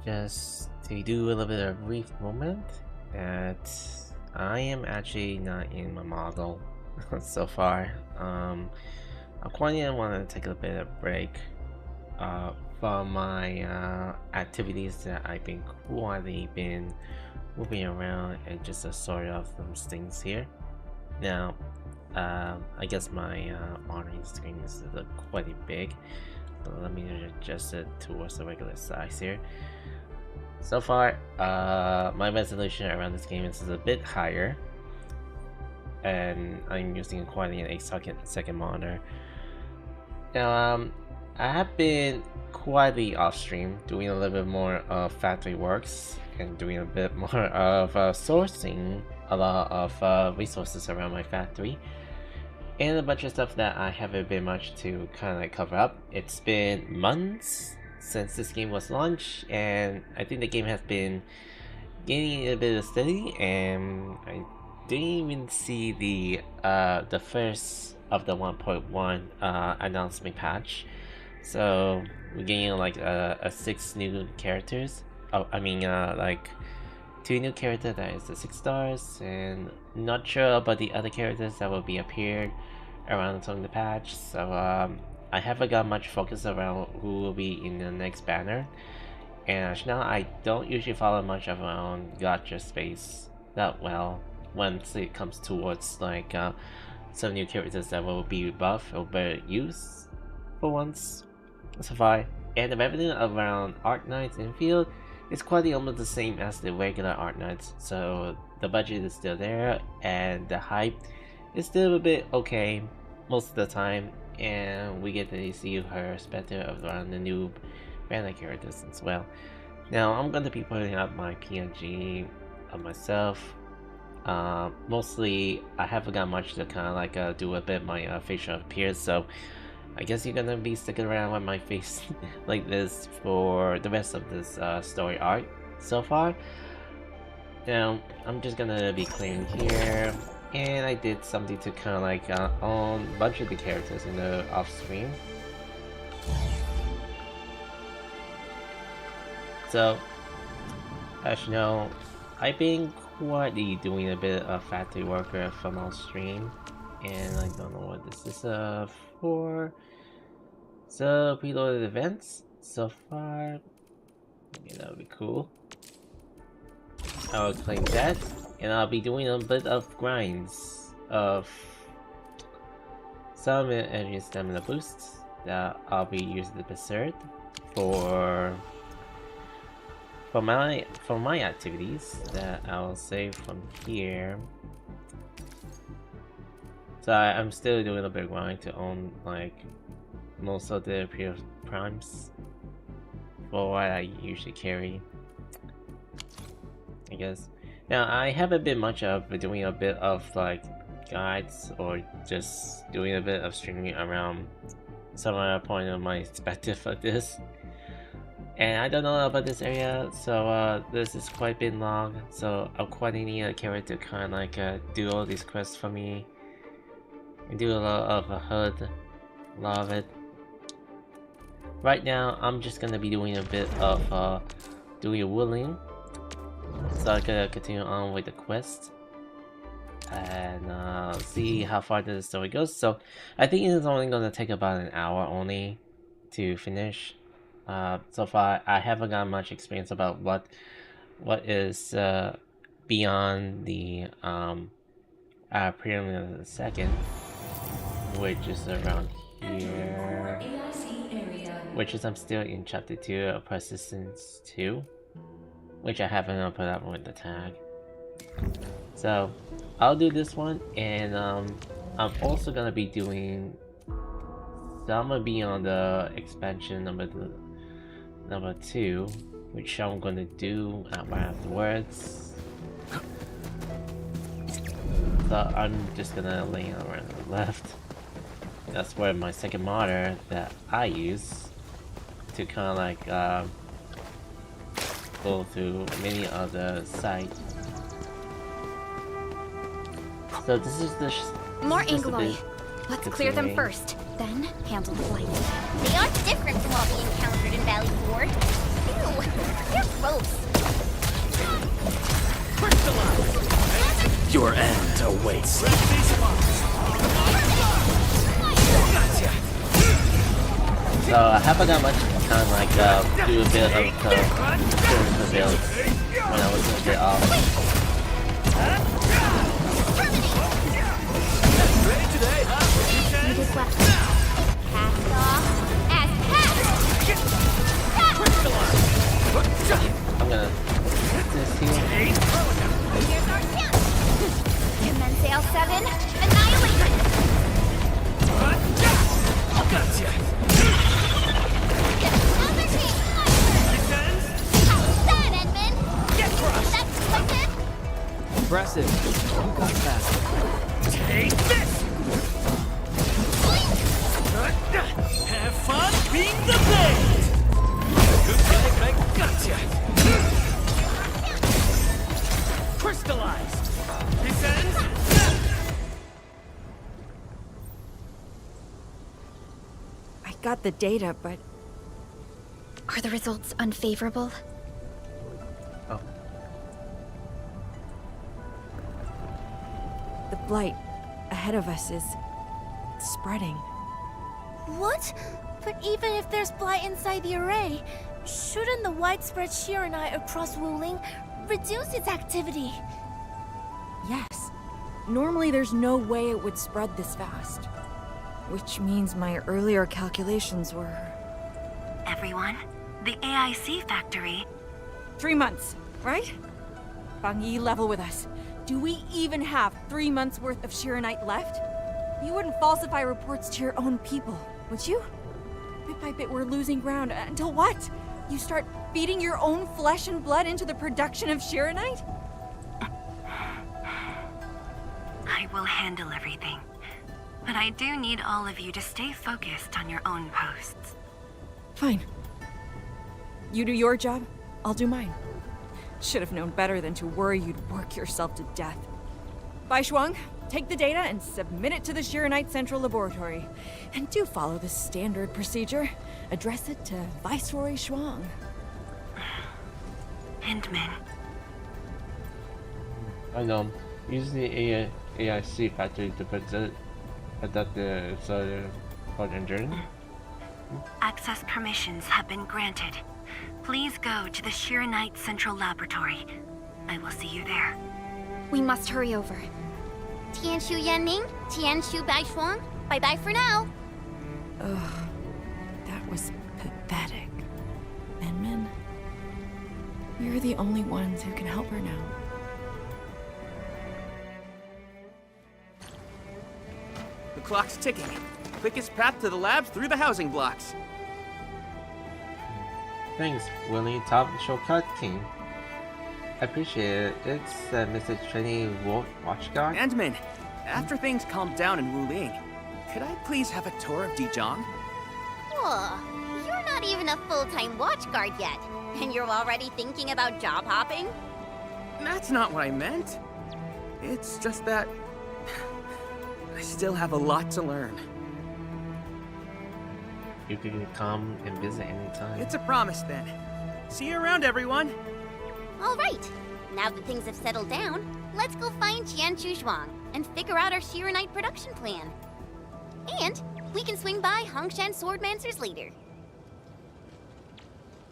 just to do a little bit of brief moment that I am actually not in my model so far. Accordingly, I want to take a bit of break from my activities that I've been quietly been moving around and just sort of some things here. Now, I guess my monitoring screen is quite big, so let me adjust it towards the regular size here. So far, my resolution around this game is a bit higher, and I'm using quite an 8-second monitor. Now, I have been quietly off stream, doing a little bit more of factory works and doing a bit more of sourcing a lot of resources around my factory, and a bunch of stuff that I haven't been much to kind of cover up. It's been months since this game was launched, and I think the game has been gaining a bit of steady, and I didn't even see the first of the 1.1 announcement patch. So we're getting like 6 new characters. Oh, I mean like 2 new characters that is the 6 stars, and not sure about the other characters that will be appeared around the time of the patch. So I haven't got much focus around who will be in the next banner, and now I don't usually follow much around gacha space that well once it comes towards like some new characters that will be buffed or better used for once so far. And the revenue around Arknight infield is quite almost the same as the regular Arknights, so the budget is still there and the hype is still a bit okay most of the time, and we get to see her perspective around the new banner characters as well. Now I'm going to be putting up my PNG of myself. Mostly I haven't got much to kind of like do a bit my facial appearance, so I guess you're gonna be sticking around with my face like this for the rest of this story arc so far. Now I'm just gonna be clearing here, and I did something to kind of like own a bunch of the characters in the off screen. So as you know, I've been quietly doing a bit of factory worker from off stream, and I don't know what this is for. So preloaded events so far. Okay, that would be cool. I'll claim that, and I'll be doing a bit of grinds of some energy stamina boosts that I'll be using the Berserk for my activities that I'll save from here. So I'm still doing a bit of grind to own like most of the pure primes for what I usually carry, I guess. Now I haven't been much of doing a bit of like guides or just doing a bit of streaming around some other point of my perspective of this, and I don't know about this area, so this is quite been long, so I'll quite need a character to kind of like do all these quests for me and do a lot of HUD, a lot of it. Right now I'm just gonna be doing a bit of doing a wheeling, so I gotta continue on with the quest and see how far the story goes. So I think it's only gonna take about an hour only to finish. So far I haven't got much experience about what is beyond the preliminary of the second, which is around here, which is I'm still in chapter 2 of Persistence 2, which I haven't put up with the tag. So I'll do this one, and I'm also gonna be doing some beyond the expansion number 2, which I'm gonna do right afterwards. So I'm just gonna lay around the left. That's where my second monitor that I use to kind of like go through many other sites. So this is the more Angloy. Let's clear them first, then handle the flight. They aren't different from what we encountered in Valley Ford. They You're gross. Your end awaits. So I haven't got much kind of like do a bit of the build when I was a bit off. Ready today, huh? Cast off as I'm gonna get this here. Here's our chance. And then sail 7, annihilate. Gotcha. Another team. How's that, Edmund? Get crushed. That's expected. Impressive. You got that. Take this. Have fun being the blade. Good day, I gotcha. Crystallized. Descend. I got the data, but Are the results unfavorable? Oh, the blight ahead of us is spreading. What? But even if there's blight inside the array, shouldn't the widespread Shiranite across Wuling reduce its activity? Yes. Normally there's no way it would spread this fast. Which means my earlier calculations were... Everyone, the AIC factory. 3 months, right? Bang Yi, level with us. Do we even have 3 months worth of Shiranite left? You wouldn't falsify reports to your own people, would you? Bit by bit we're losing ground, until what? You start feeding your own flesh and blood into the production of Shiranite? I will handle everything. But I do need all of you to stay focused on your own posts. Fine. You do your job, I'll do mine. Should have known better than to worry you'd work yourself to death. Bai Shuang, take the data and submit it to the Shiranite Central Laboratory. And do follow the standard procedure. Address it to Viceroy Shuang. Hindman, I know. Use the AIC factory to adapt the solar project journey. access permissions have been granted. Please go to the Shiranite Central Laboratory. I will see you there. We must hurry over. Tianshu Yanning, Tianshu Baishuang, bye-bye for now. Ugh, that was pathetic. Enmin, we're the only ones who can help her now. The clock's ticking. Quickest path to the labs through the housing blocks. Thanks, Willie Top Shortcut Team. I appreciate it. It's Mr. Trini Watchguard. Andman, after things calm down in Wuling, could I please have a tour of Dijiang? Whoa, you're not even a full-time watchguard yet, and you're already thinking about job hopping? That's not what I meant. It's just that I still have a lot to learn. You can come and visit anytime. It's a promise then. See you around, everyone. All right, now that things have settled down, let's go find Tianshu Zhuang and figure out our Shiranite production plan. And we can swing by Hongshan Swordmancer's later.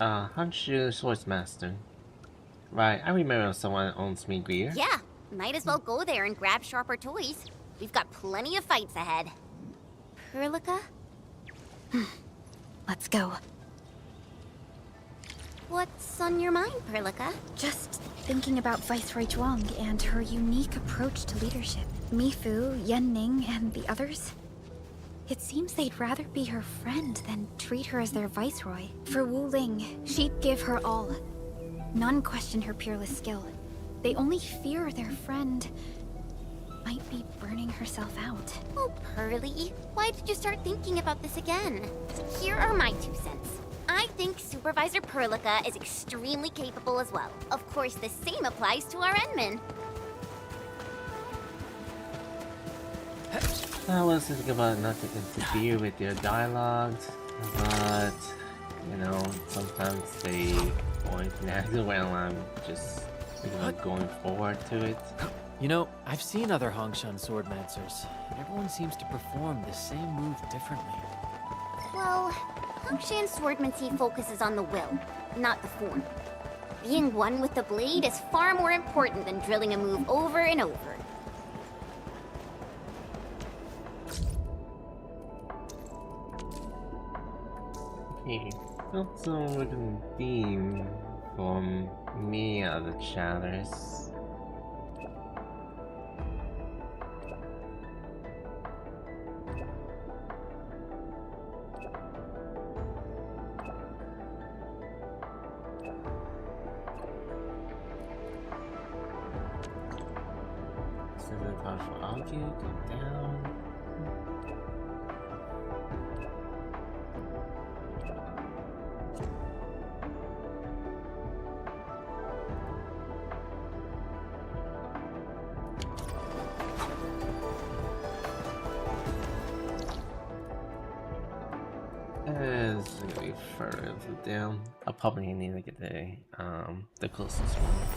Hanshu Swordsmaster. Right, I remember someone owns me gear. Yeah, might as well go there and grab sharper toys. We've got plenty of fights ahead. Perlica? Let's go. What's on your mind, Perlica? Just thinking about Viceroy Zhuang and her unique approach to leadership. Mifu, Yanning, and the others. It seems they'd rather be her friend than treat her as their viceroy. For Wuling, she'd give her all. None question her peerless skill. They only fear their friend might be burning herself out. Oh, Pearly, why did you start thinking about this again? Here are my 2 cents. I think Supervisor Perlica is extremely capable as well. Of course, the same applies to our Enman. I was thinking about not to interfere with their dialogues, but you know, sometimes they pointing at it when I'm just going forward to it. You know, I've seen other Hongshan swordmancers, and everyone seems to perform the same move differently. Well, Hongshan swordmancy focuses on the will, not the form. Being one with the blade is far more important than drilling a move over and over. Okay, got some written theme from me out of the chatters. For argue, go down. It's gonna be further down. I'll probably need to get the closest one.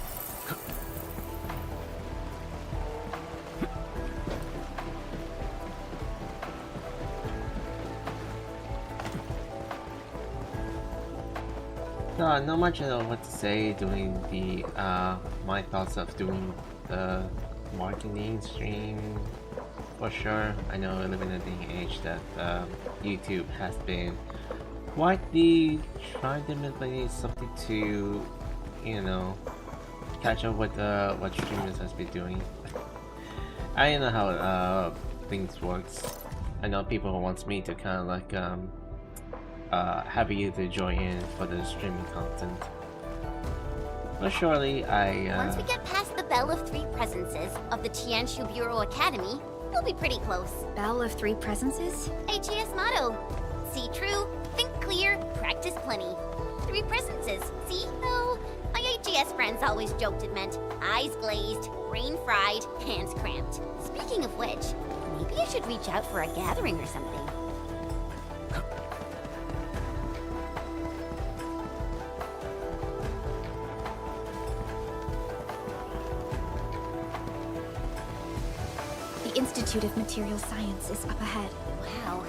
Not much of what to say doing the my thoughts of doing the marketing stream for sure. I know we live in a day and age that YouTube has been widely trying to make something to, you know, catch up with what streamers has been doing. I don't know how things works. I know people who wants me to kind of like have you to join in for the streaming content. But surely Once we get past the Bell of Three Presences of the Tianshu Bureau Academy, we'll be pretty close. Bell of Three Presences? HAS motto. See true, think clear, practice plenty. Three presences, see? Oh, my HAS friends always joked it meant eyes glazed, brain fried, hands cramped. Speaking of which, maybe I should reach out for a gathering or something. The Institute of Material Science is up ahead. Wow.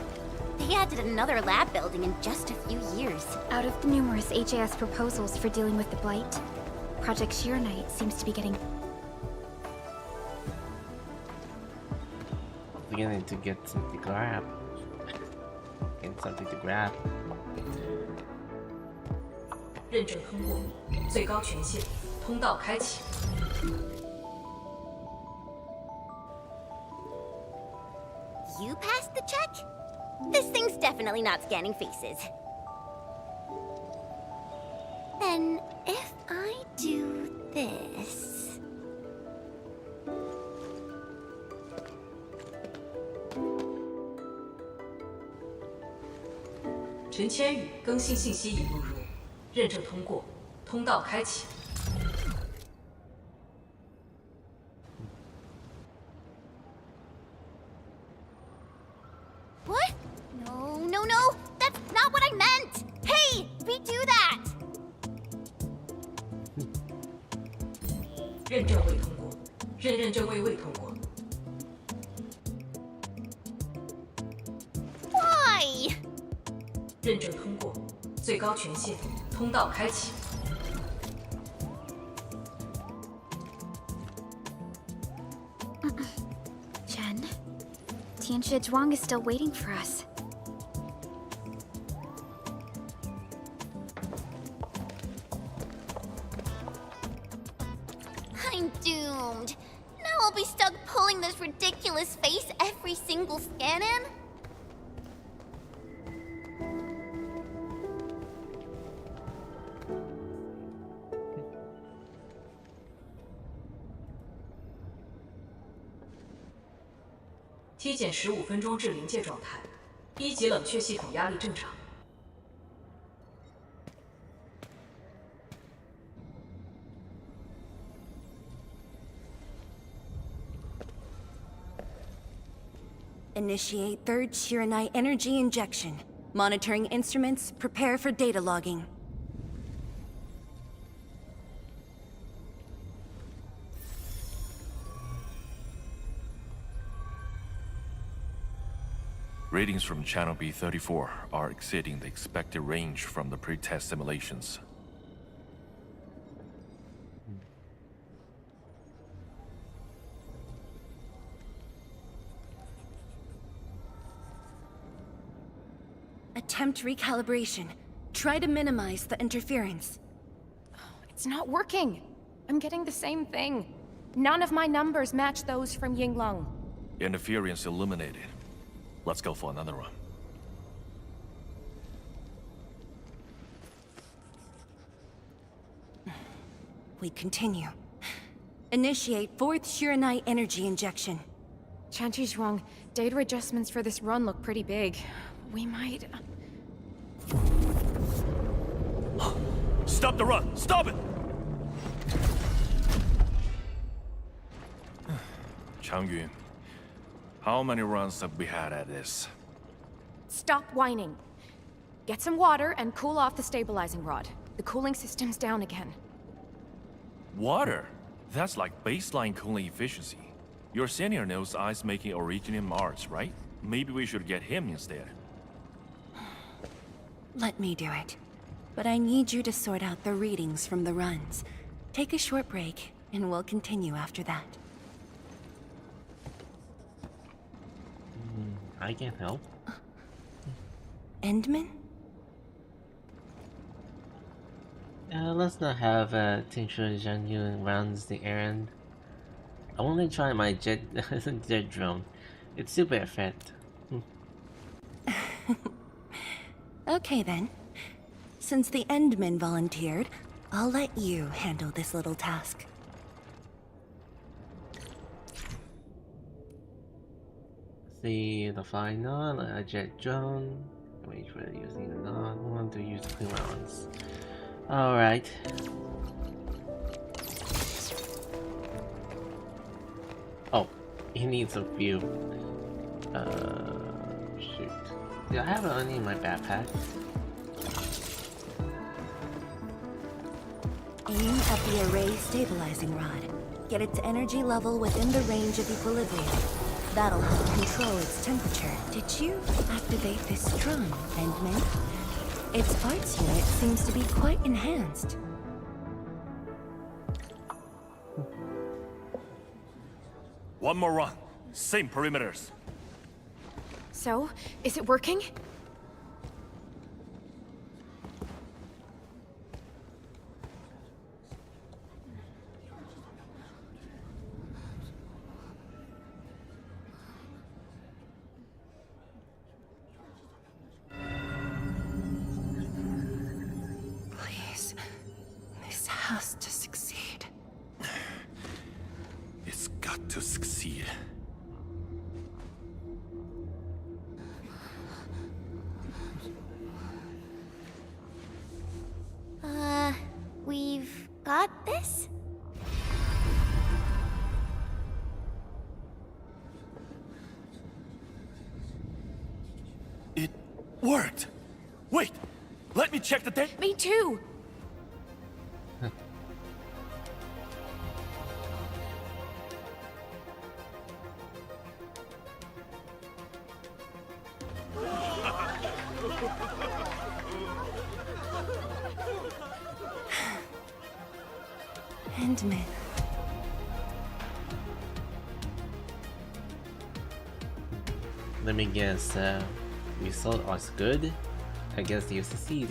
They added another lab building in just a few years. Out of the numerous HAS proposals for dealing with the Blight, Project Sheer-Knight seems to be getting... beginning to get something to grab. Getting something to grab. 认证通过，最高权限，通道开启。 You passed the check? This thing's definitely not scanning faces. Then, if I do this...陈千羽更新信息已录入，认证通过，通道开启。 What? No, no, no! That's not what I meant! Hey! Redo that! 认证未通过，认证未通过。 Why? 认证通过，最高权限，通道开启。 Chen, Tianxia Zhuang is still waiting for us. I'm doomed. Now I'll be stuck pulling this ridiculous face every single scan-in? T 减15分钟至临界状态，1级冷却系统压力正常。 Initiate third Shiranite energy injection. Monitoring instruments, prepare for data logging. Readings from channel B34 are exceeding the expected range from the pre-test simulations. Attempt recalibration. Try to minimize the interference. It's not working. I'm getting the same thing. None of my numbers match those from Yinglong. Interference eliminated. Let's go for another run. We continue. Initiate 4th Shiranite energy injection. Chanchi Zhuang, data adjustments for this run look pretty big. We might... Stop the run! Stop it! Changyun, how many runs have we had at this? Stop whining. Get some water and cool off the stabilizing rod. The cooling system's down again. Water? That's like baseline cooling efficiency. Your senior knows ice-making originated in Mars, right? Maybe we should get him instead. Let me do it. But I need you to sort out the readings from the runs. Take a short break, and we'll continue after that. I can help. Endman? Let's not have Tincture Zhanyun runs the errand. I want to try my jet drone. It's super effective. Okay then. Since the Endman volunteered, I'll let you handle this little task. See the final a jet drone. Wait for using the non. We want to use the clean rounds. Alright. Oh, he needs a few. Shoot. Do I have it only in my backpack? Aim at the array stabilizing rod. Get its energy level within the range of equilibrium. That'll help control its temperature. Did you activate this drum, Endman? Its parts unit seems to be quite enhanced. One more run. Same perimeters. So, is it working? Please, this has to succeed. It's got to succeed. We've got this? It worked! Wait! Let me check the data. Me too! Endman. Let me guess, result was good? I guess you succeed.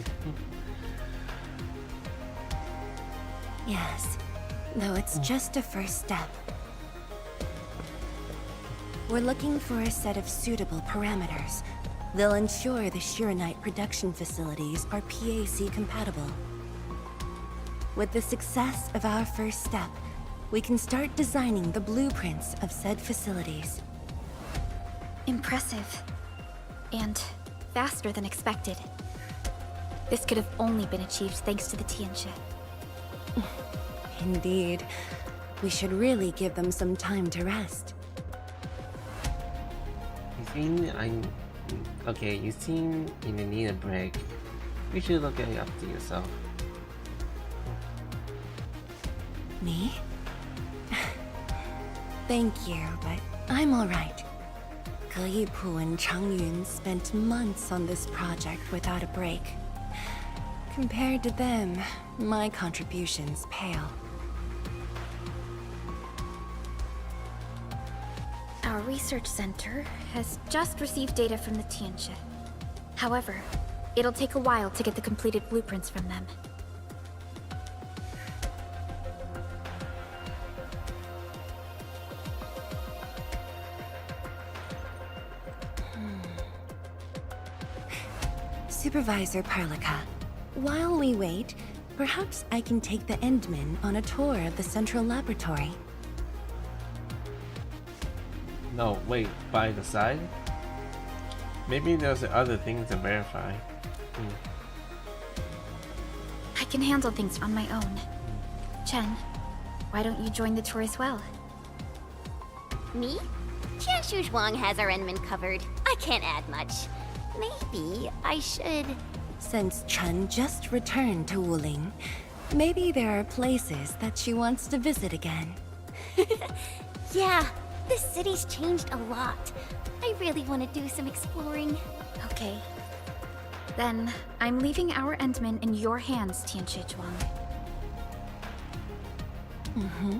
Yes, though it's just a first step. We're looking for a set of suitable parameters. They'll ensure the Shiranite production facilities are PAC compatible. With the success of our first step, we can start designing the blueprints of said facilities. Impressive. And faster than expected. This could have only been achieved thanks to the Tianxia. Indeed. We should really give them some time to rest. You seem you need a break. You should look it up to yourself. Me? Thank you, but I'm alright. Ge Yipu and Chang Yun spent months on this project without a break. Compared to them, my contributions pale. Our research center has just received data from the Tianxia. However, it'll take a while to get the completed blueprints from them. Supervisor Perlica, while we wait, perhaps I can take the Endman on a tour of the central laboratory. No, wait, by the side? Maybe there's other things to verify. I can handle things on my own. Chen, why don't you join the tour as well? Me? Tianshu Zhuang has our Enman covered. I can't add much. Maybe I should... Since Chen just returned to Wuling, maybe there are places that she wants to visit again. Yeah, this city's changed a lot. I really want to do some exploring. Okay. Then, I'm leaving our Endman in your hands, Tianxia Zhuang. Mm-hmm.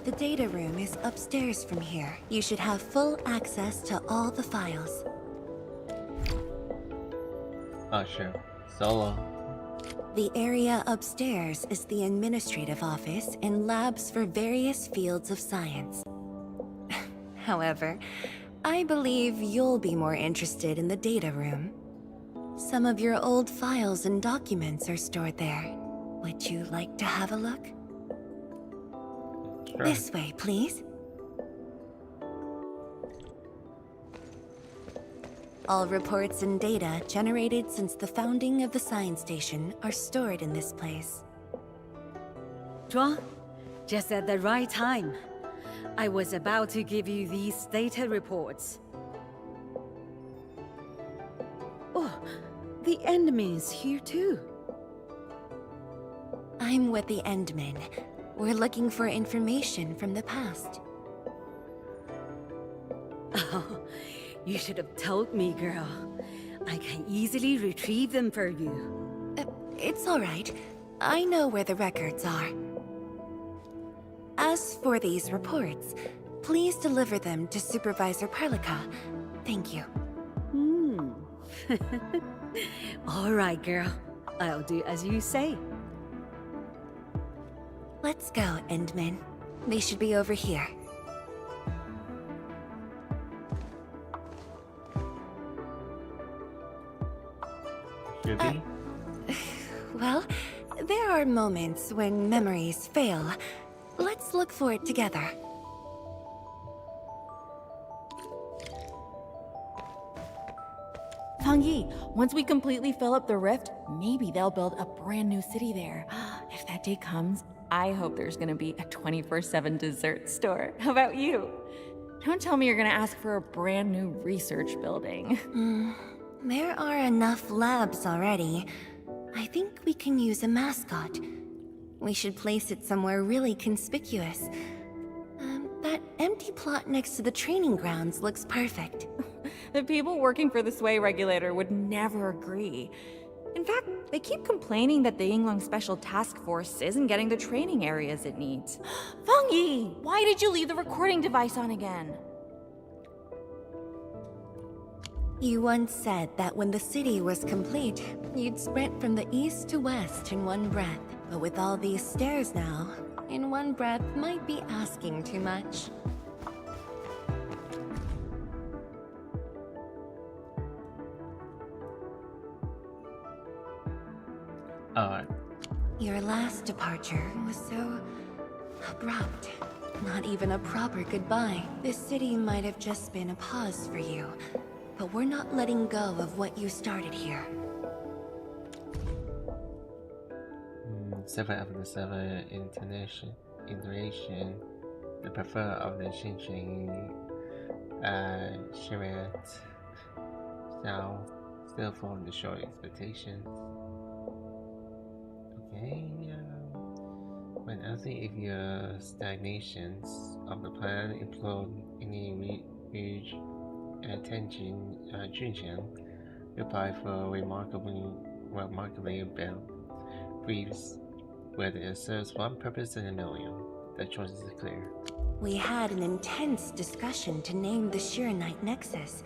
The data room is upstairs from here. You should have full access to all the files. Oh, sure. Solo. The area upstairs is the administrative office and labs for various fields of science. However, I believe you'll be more interested in the data room. Some of your old files and documents are stored there. Would you like to have a look? Sure. This way, please. All reports and data generated since the founding of the science station are stored in this place. Zhuang, just at the right time. I was about to give you these data reports. Oh, the Endman's here too. I'm with the Endman. We're looking for information from the past. Oh, you should have told me, girl. I can easily retrieve them for you. It's all right. I know where the records are. As for these reports, please deliver them to Supervisor Perlica. Thank you. All right, girl. I'll do as you say. Let's go, Endman. They should be over here. Should be? Well, there are moments when memories fail. Let's look for it together. Fang Yi, once we completely fill up the rift, maybe they'll build a brand new city there. If that day comes, I hope there's gonna be a 24/7 dessert store. How about you? Don't tell me you're gonna ask for a brand new research building. There are enough labs already. I think we can use a mascot. We should place it somewhere really conspicuous. That empty plot next to the training grounds looks perfect. The people working for the Sway Regulator would never agree. In fact, they keep complaining that the Yinglong Special Task Force isn't getting the training areas it needs. Fang Yi, why did you leave the recording device on again? You once said that when the city was complete, you'd sprint from the east to west in one breath. But with all these stairs now, in one breath might be asking too much. Your last departure was so abrupt. Not even a proper goodbye. This city might have just been a pause for you, but we're not letting go of what you started here. 7 of the 7 iteration, the prefer of the Xinjiang Shirat style still falling short of expectations. Okay, when asking if your stagnations of the planet implode any huge attention, Junjian replied for remarkably briefs, whether it serves one purpose in a million. The choice is clear. We had an intense discussion to name the Shiranite Nexus.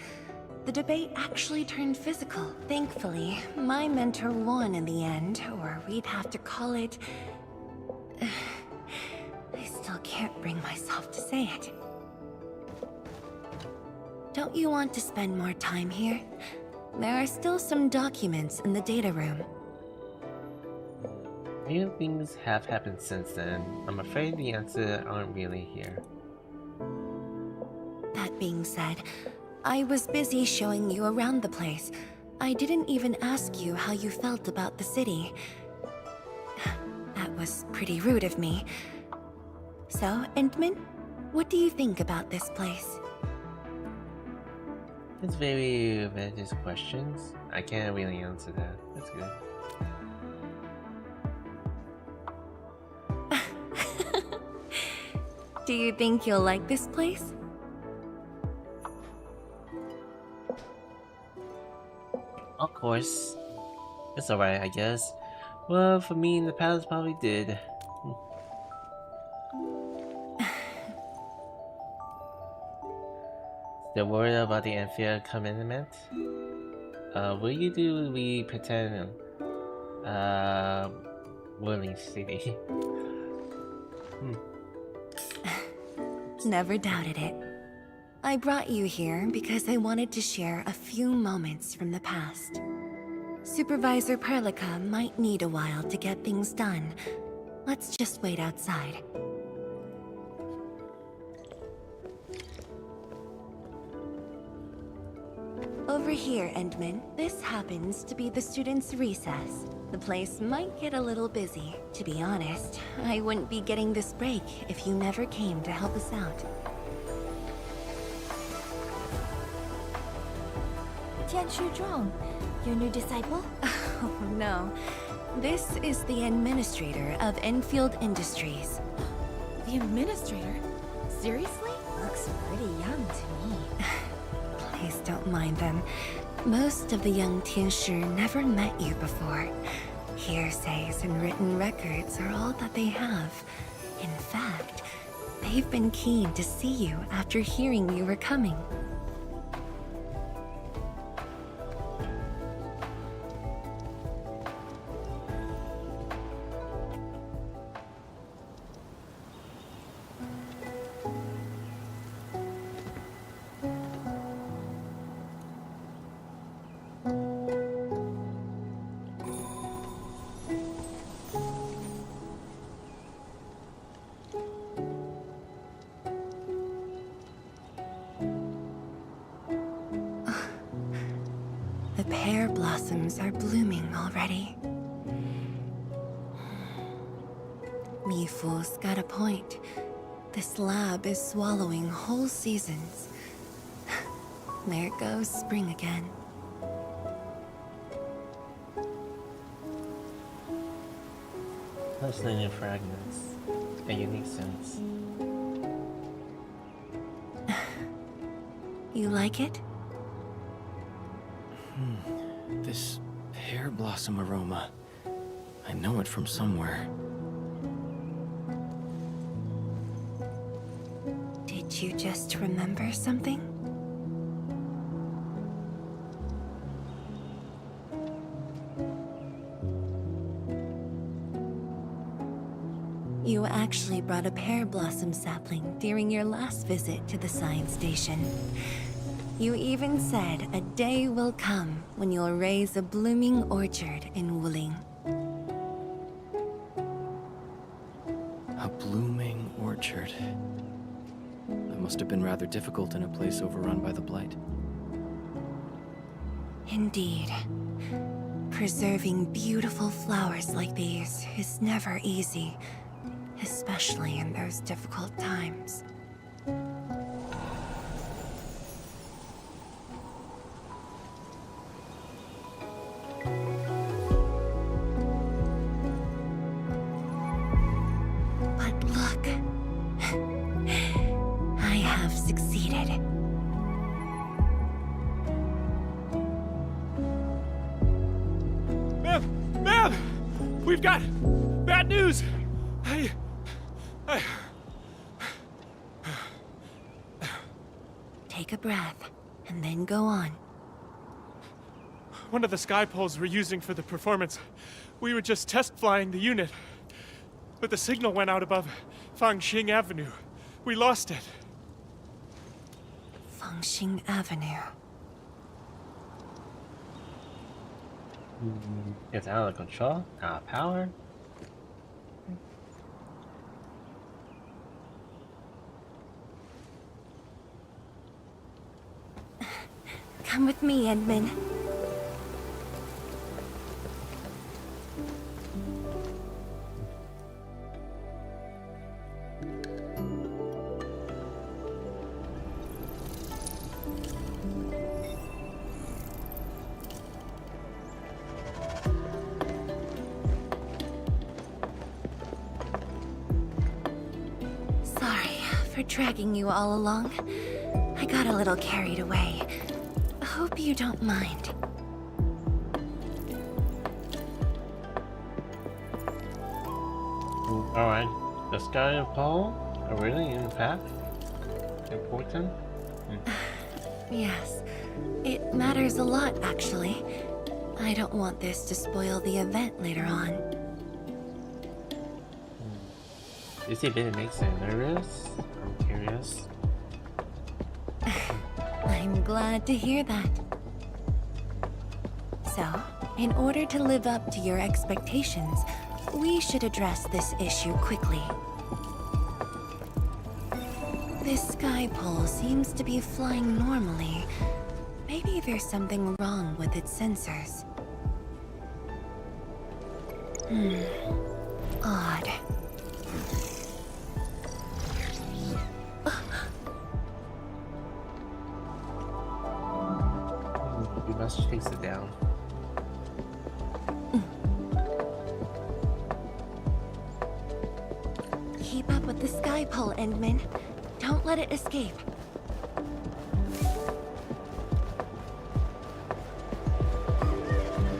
The debate actually turned physical. Thankfully, my mentor won in the end, or we'd have to call it... I still can't bring myself to say it. Don't you want to spend more time here? There are still some documents in the data room. Few things have happened since then. I'm afraid the answers aren't really here. That being said, I was busy showing you around the place. I didn't even ask you how you felt about the city. That was pretty rude of me. So, Entman, what do you think about this place? It's very religious questions. I can't really answer that. That's good. Do you think you'll like this place? Of course. It's alright, I guess. Well, for me in the past, probably did. The word about the Amphilia commandment? Will you do we pretend willing city? Never doubted it. I brought you here because I wanted to share a few moments from the past. Supervisor Perlica might need a while to get things done. Let's just wait outside. Over here, Entman. This happens to be the students' recess. The place might get a little busy. To be honest, I wouldn't be getting this break if you never came to help us out. Tianshu Zhuang, your new disciple? Oh no. This is the administrator of Enfield Industries. The administrator? Seriously? Looks pretty young to me. Please don't mind them. Most of the young Tianshu never met you before. Hearsays and written records are all that they have. In fact, they've been keen to see you after hearing you were coming. The pear blossoms are blooming already. Mifu's got a point. This lab is swallowing whole seasons. There goes spring again. Listening fragments. A unique sense. You like it? This pear blossom aroma. I know it from somewhere. Did you just remember something? You actually brought a pear blossom sapling during your last visit to the science station. You even said a day will come when you'll raise a blooming orchard in Wuling. A blooming orchard. That must have been rather difficult in a place overrun by the Blight. Indeed. Preserving beautiful flowers like these is never easy, especially in those difficult times. Ma'am! We've got bad news! Take a breath, and then go on. One of the sky poles we're using for the performance, we were just test flying the unit. But the signal went out above Fangxing Avenue. We lost it. Fangxing Avenue. It's out of control, out of power. Come with me, Edmund. Sorry for dragging you all along. I got a little carried away. Hope you don't mind. Alright, the sky pole are really in fact important? Yes, it matters a lot, actually. I don't want this to spoil the event later on. This event makes me nervous. I'm curious. I'm glad to hear that. So, in order to live up to your expectations, we should address this issue quickly. This sky pole seems to be flying normally. Maybe there's something wrong with its sensors. Odd. We must fix it down. Keep up with the sky pole, Endman. Don't let it escape.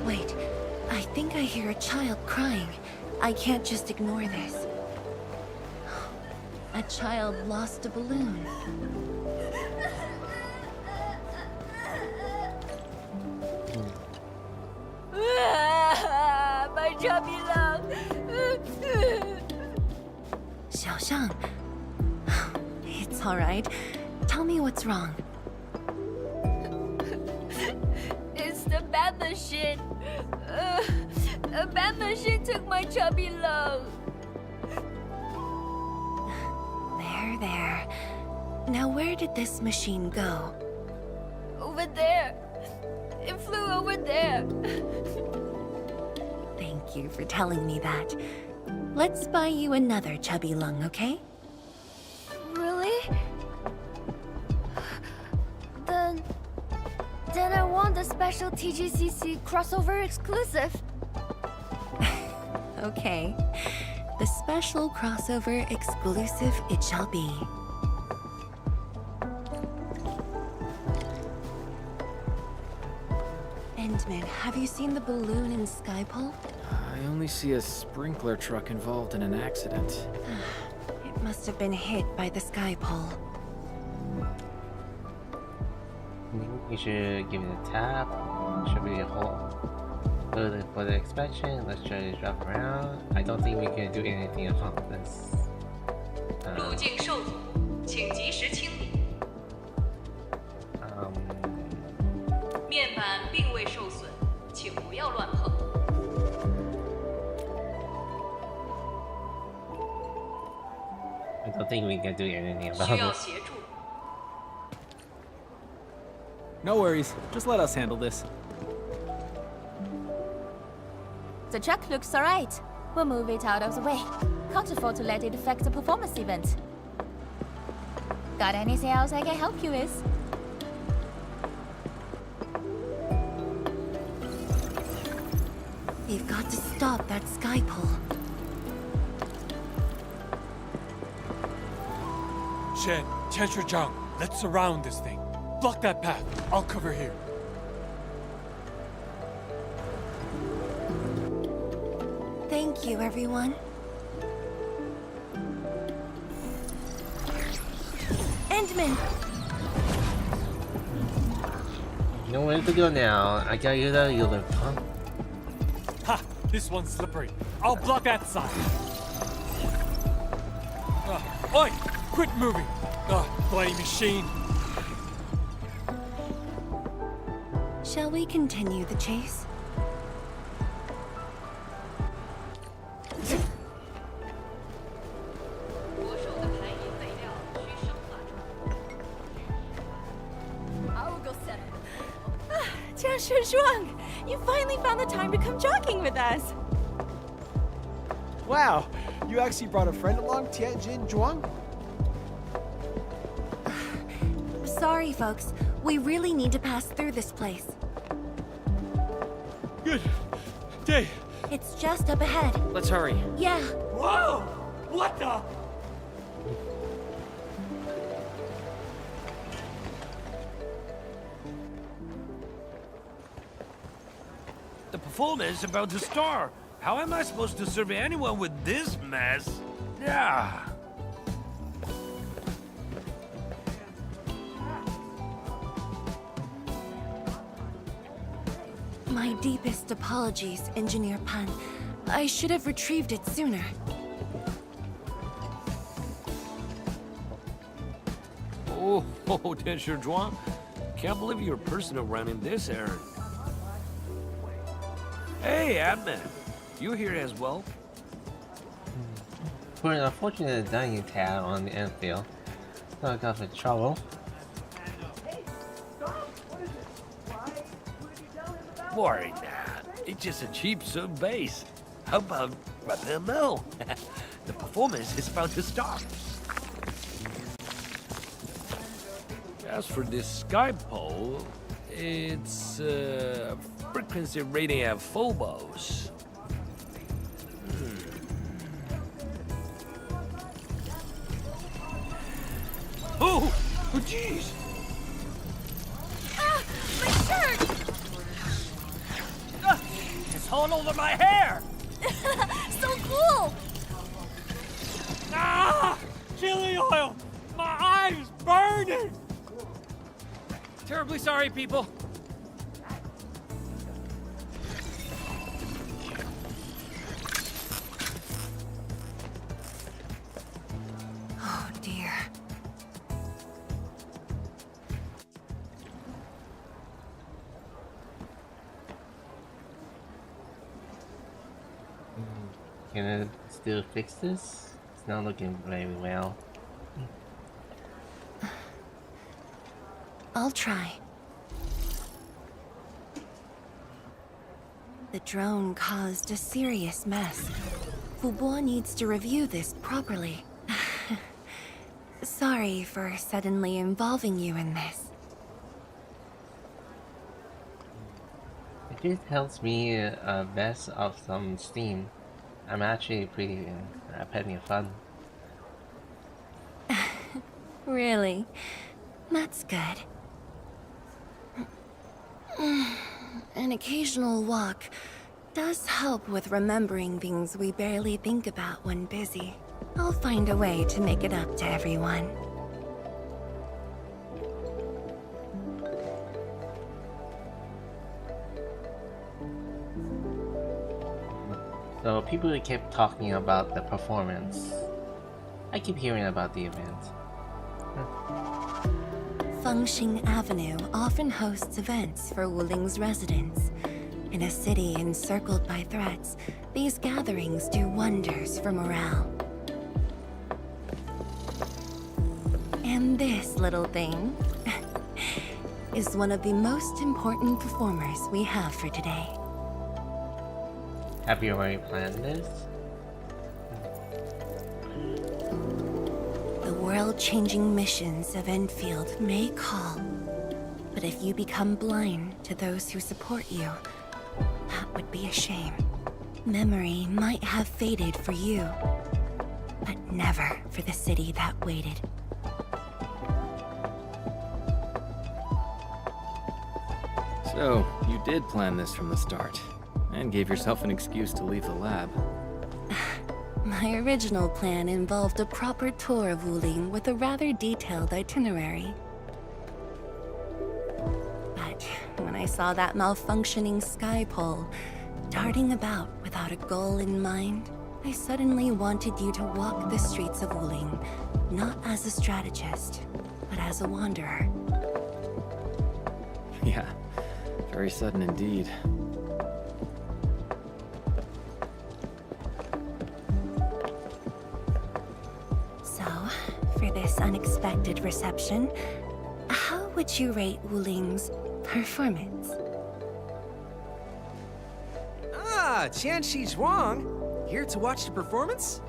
Wait, I think I hear a child crying. I can't just ignore this. A child lost a balloon. My chubby love. Xiaoxiang. It's all right. Tell me what's wrong. It's the bad machine. A bad machine took my chubby love. There. Now where did this machine go? Over there. It flew over there. Thank you for telling me that. Let's buy you another chubby lung, okay? Really? Then I want the special TGCC crossover exclusive. Okay. The special crossover exclusive it shall be. Endman, have you seen the balloon in Skypole? I only see a sprinkler truck involved in an accident. It must have been hit by the Skypole. We should give it a tap. Should be a hole. For the inspection, let's try to drive around. I don't think we can do anything about this. 路径受阻，请及时清理。面板并未受损，请不要乱碰。I don't think we can do anything about 需要 this. 协助。 No worries. Just let us handle this. The truck looks alright. We'll move it out of the way. Can't afford to let it affect the performance event. Got anything else I can help you with? We've got to stop that Skypole. Shen, Zhang, let's surround this thing. Block that path. I'll cover here. Thank you, everyone. Endman! Nowhere to go now. I got you there, you live, huh? Ha! This one's slippery. I'll block that side. Oi! Quit moving! Bloody machine! Shall we continue the chase? I'll go set her. Jiang Shuang, you finally found the time to come jogging with us. Wow, you actually brought a friend along, Tianjin Zhuang? Sorry, folks. We really need to pass through this place. Good day. It's just up ahead. Let's hurry. Yeah. Whoa! What the? The performance is about to start. How am I supposed to serve anyone with this mess? Yeah. My deepest apologies, Engineer Pan. I should have retrieved it sooner. Oh, Tianshi Zhuang. Can't believe you're personal running this errand. Hey, Admin. You here as well? For an unfortunate dining tab on the airfield, so I got in trouble. Worry not. It's just a cheap sub base. How about Rapid Mill? The performance is about to start. As for this sky pole, it's frequency rating at Phobos. Oh, jeez! Ah, my shirt! It's all over my hair! So cool! Ah! Chili oil! My eye's burning! Terribly sorry, people. Oh dear. Can I still fix this? It's not looking very well. I'll try. The drone caused a serious mess. Fubo needs to review this properly. Sorry for suddenly involving you in this. If it helps me vest off some steam, I'm actually pretty plenty of fun. Really? That's good. An occasional walk does help with remembering things we barely think about when busy. I'll find a way to make it up to everyone. So people kept talking about the performance. I keep hearing about the event. Fengxing Avenue often hosts events for Wuling's residents. In a city encircled by threats, these gatherings do wonders for morale. And this little thing is one of the most important performers we have for today. Have you already planned this? The world-changing missions of Enfield may call, but if you become blind to those who support you, that would be a shame. Memory might have faded for you, but never for the city that waited. So, you did plan this from the start, and gave yourself an excuse to leave the lab. My original plan involved a proper tour of Wuling with a rather detailed itinerary. But when I saw that malfunctioning sky pole, darting about without a goal in mind, I suddenly wanted you to walk the streets of Wuling, not as a strategist, but as a wanderer. Yeah, very sudden indeed. So, for this unexpected reception, how would you rate Wuling's performance? Ah, Qianxi Zhuang! Here to watch the performance?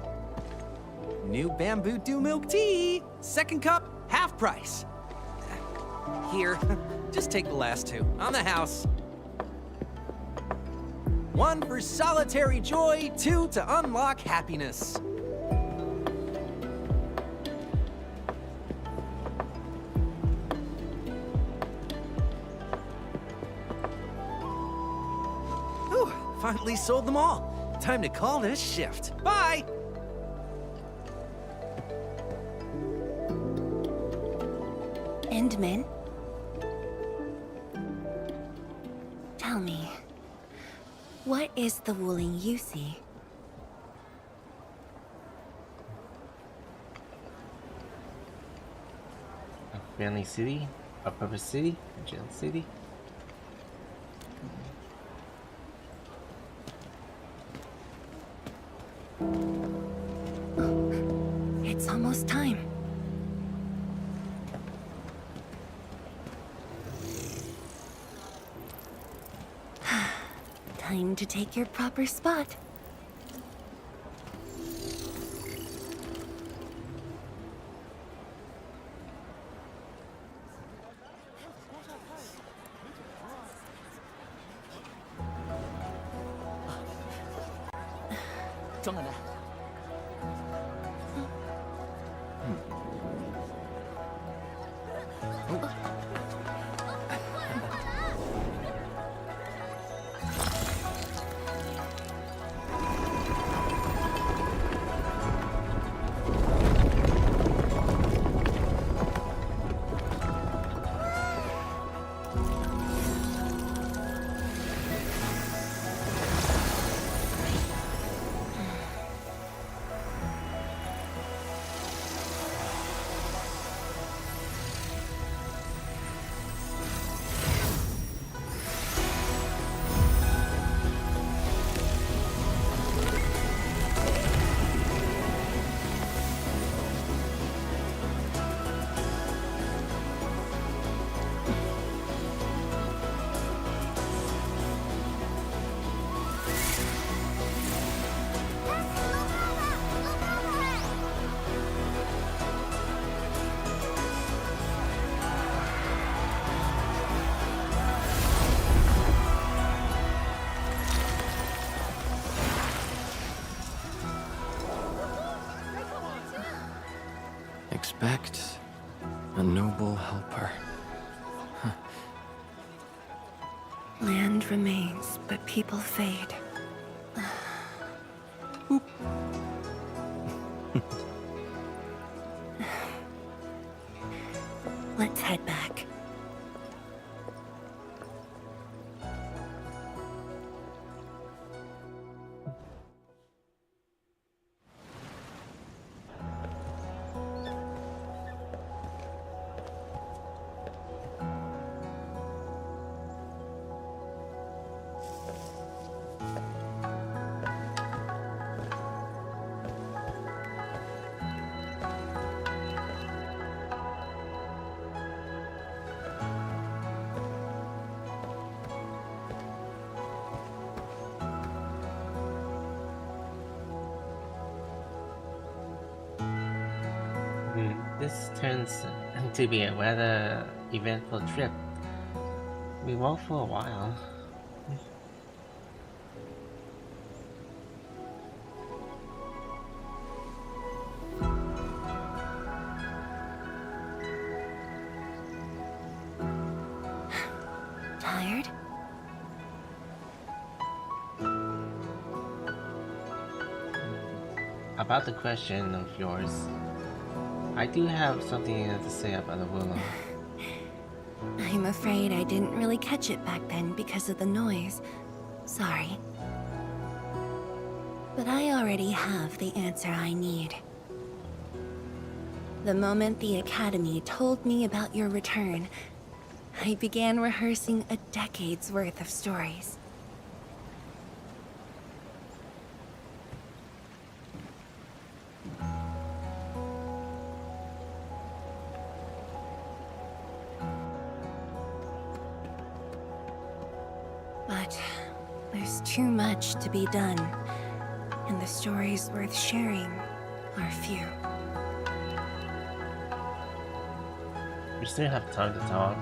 New bamboo dew milk tea! Second cup, half price. Here, just take the last two. On the house. One for solitary joy, two to unlock happiness. Whew, finally sold them all. Time to call this shift. Bye! Endman? Tell me, what is the Wuling you see? A friendly city, a purpose city, a gentle city. It's almost time. Time to take your proper spot. Expect a noble helper. Land remains, but people fade. Let's head back. This turns to be a rather eventful trip. We walked for a while. Tired? about the question of yours, I do have something to say about the Wulong. I'm afraid I didn't really catch it back then because of the noise. Sorry. But I already have the answer I need. The moment the Academy told me about your return, I began rehearsing a decade's worth of stories. But there's too much to be done, and the stories worth sharing are few. We still have time to talk.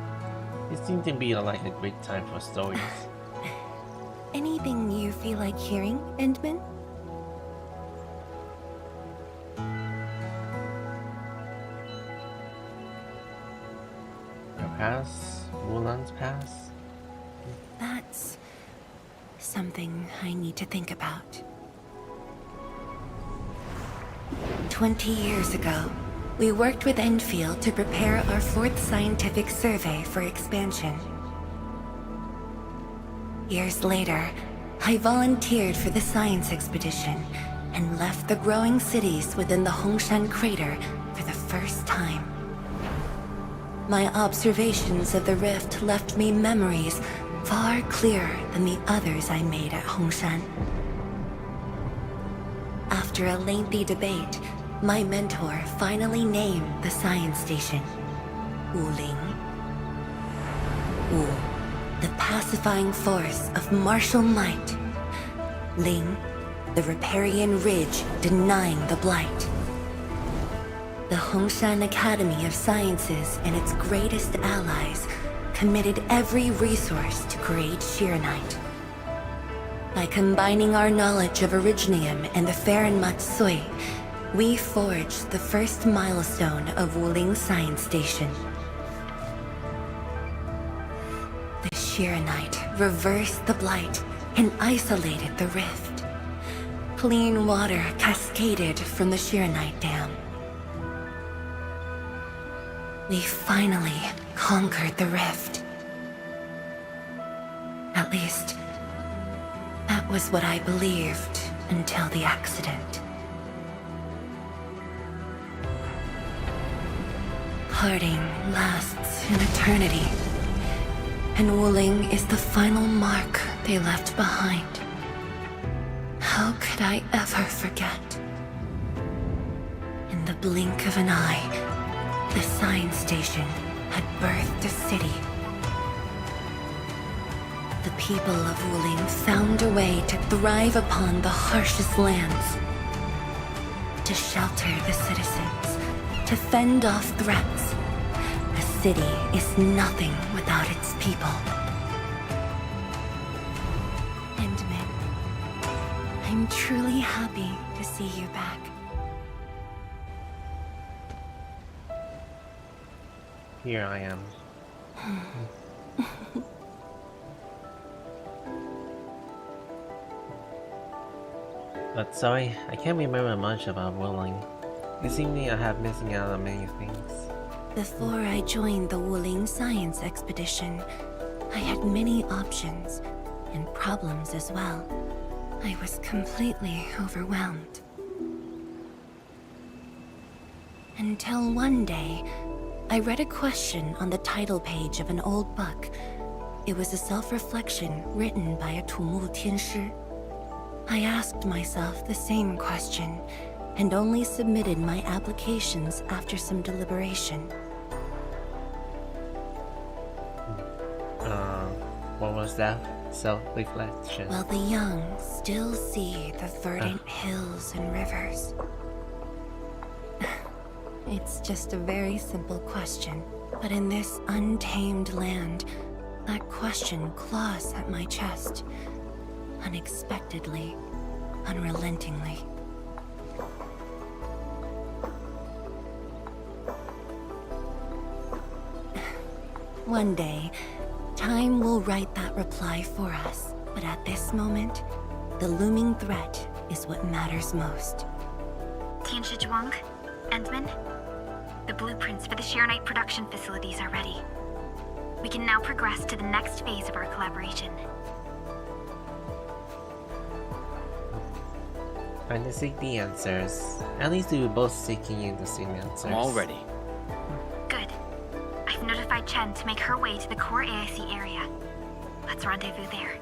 It seemed to be like a great time for stories. Anything you feel like hearing, Endman? Your past? Wulong's past? That's something I need to think about. 20 years ago, we worked with Enfield to prepare our 4th scientific survey for expansion. Years later, I volunteered for the science expedition and left the growing cities within the Hongshan crater for the first time. My observations of the rift left me memories far clearer than the others I made at Hongshan. After a lengthy debate, my mentor finally named the science station Wuling. Wu, the pacifying force of martial might. Ling, the riparian ridge denying the blight. The Hongshan Academy of Sciences and its greatest allies committed every resource to create Shiranite. By combining our knowledge of Originium and the Farron Matsui, we forged the first milestone of Wuling Science Station. The Shiranite reversed the blight and isolated the rift. Clean water cascaded from the Shiranite Dam. We finally conquered the rift. At least, that was what I believed until the accident. Parting lasts an eternity, and Wuling is the final mark they left behind. How could I ever forget? In the blink of an eye, the science station had birthed a city. The people of Wuling found a way to thrive upon the harshest lands, to shelter the citizens, to fend off threats. A city is nothing without its people. Endman, I'm truly happy to see you back. Here I am. But sorry, I can't remember much about Wuling. It seems I have missing out on many things. Before I joined the Wuling Science Expedition, I had many options, and problems as well. I was completely overwhelmed. Until one day, I read a question on the title page of an old book. It was a self-reflection written by a Tumul Tianshi. I asked myself the same question, and only submitted my applications after some deliberation. What was that? Self-reflection? While the young still see the verdant hills and rivers. It's just a very simple question, but in this untamed land, that question claws at my chest. Unexpectedly, unrelentingly. One day, time will write that reply for us, but at this moment, the looming threat is what matters most. Tianshi Zhuang, Endman. The blueprints for the Shiranite production facilities are ready. We can now progress to the next phase of our collaboration. Trying to seek the answers. At least we were both seeking the same answers. I'm all ready. Good. I've notified Chen to make her way to the core AIC area. Let's rendezvous there.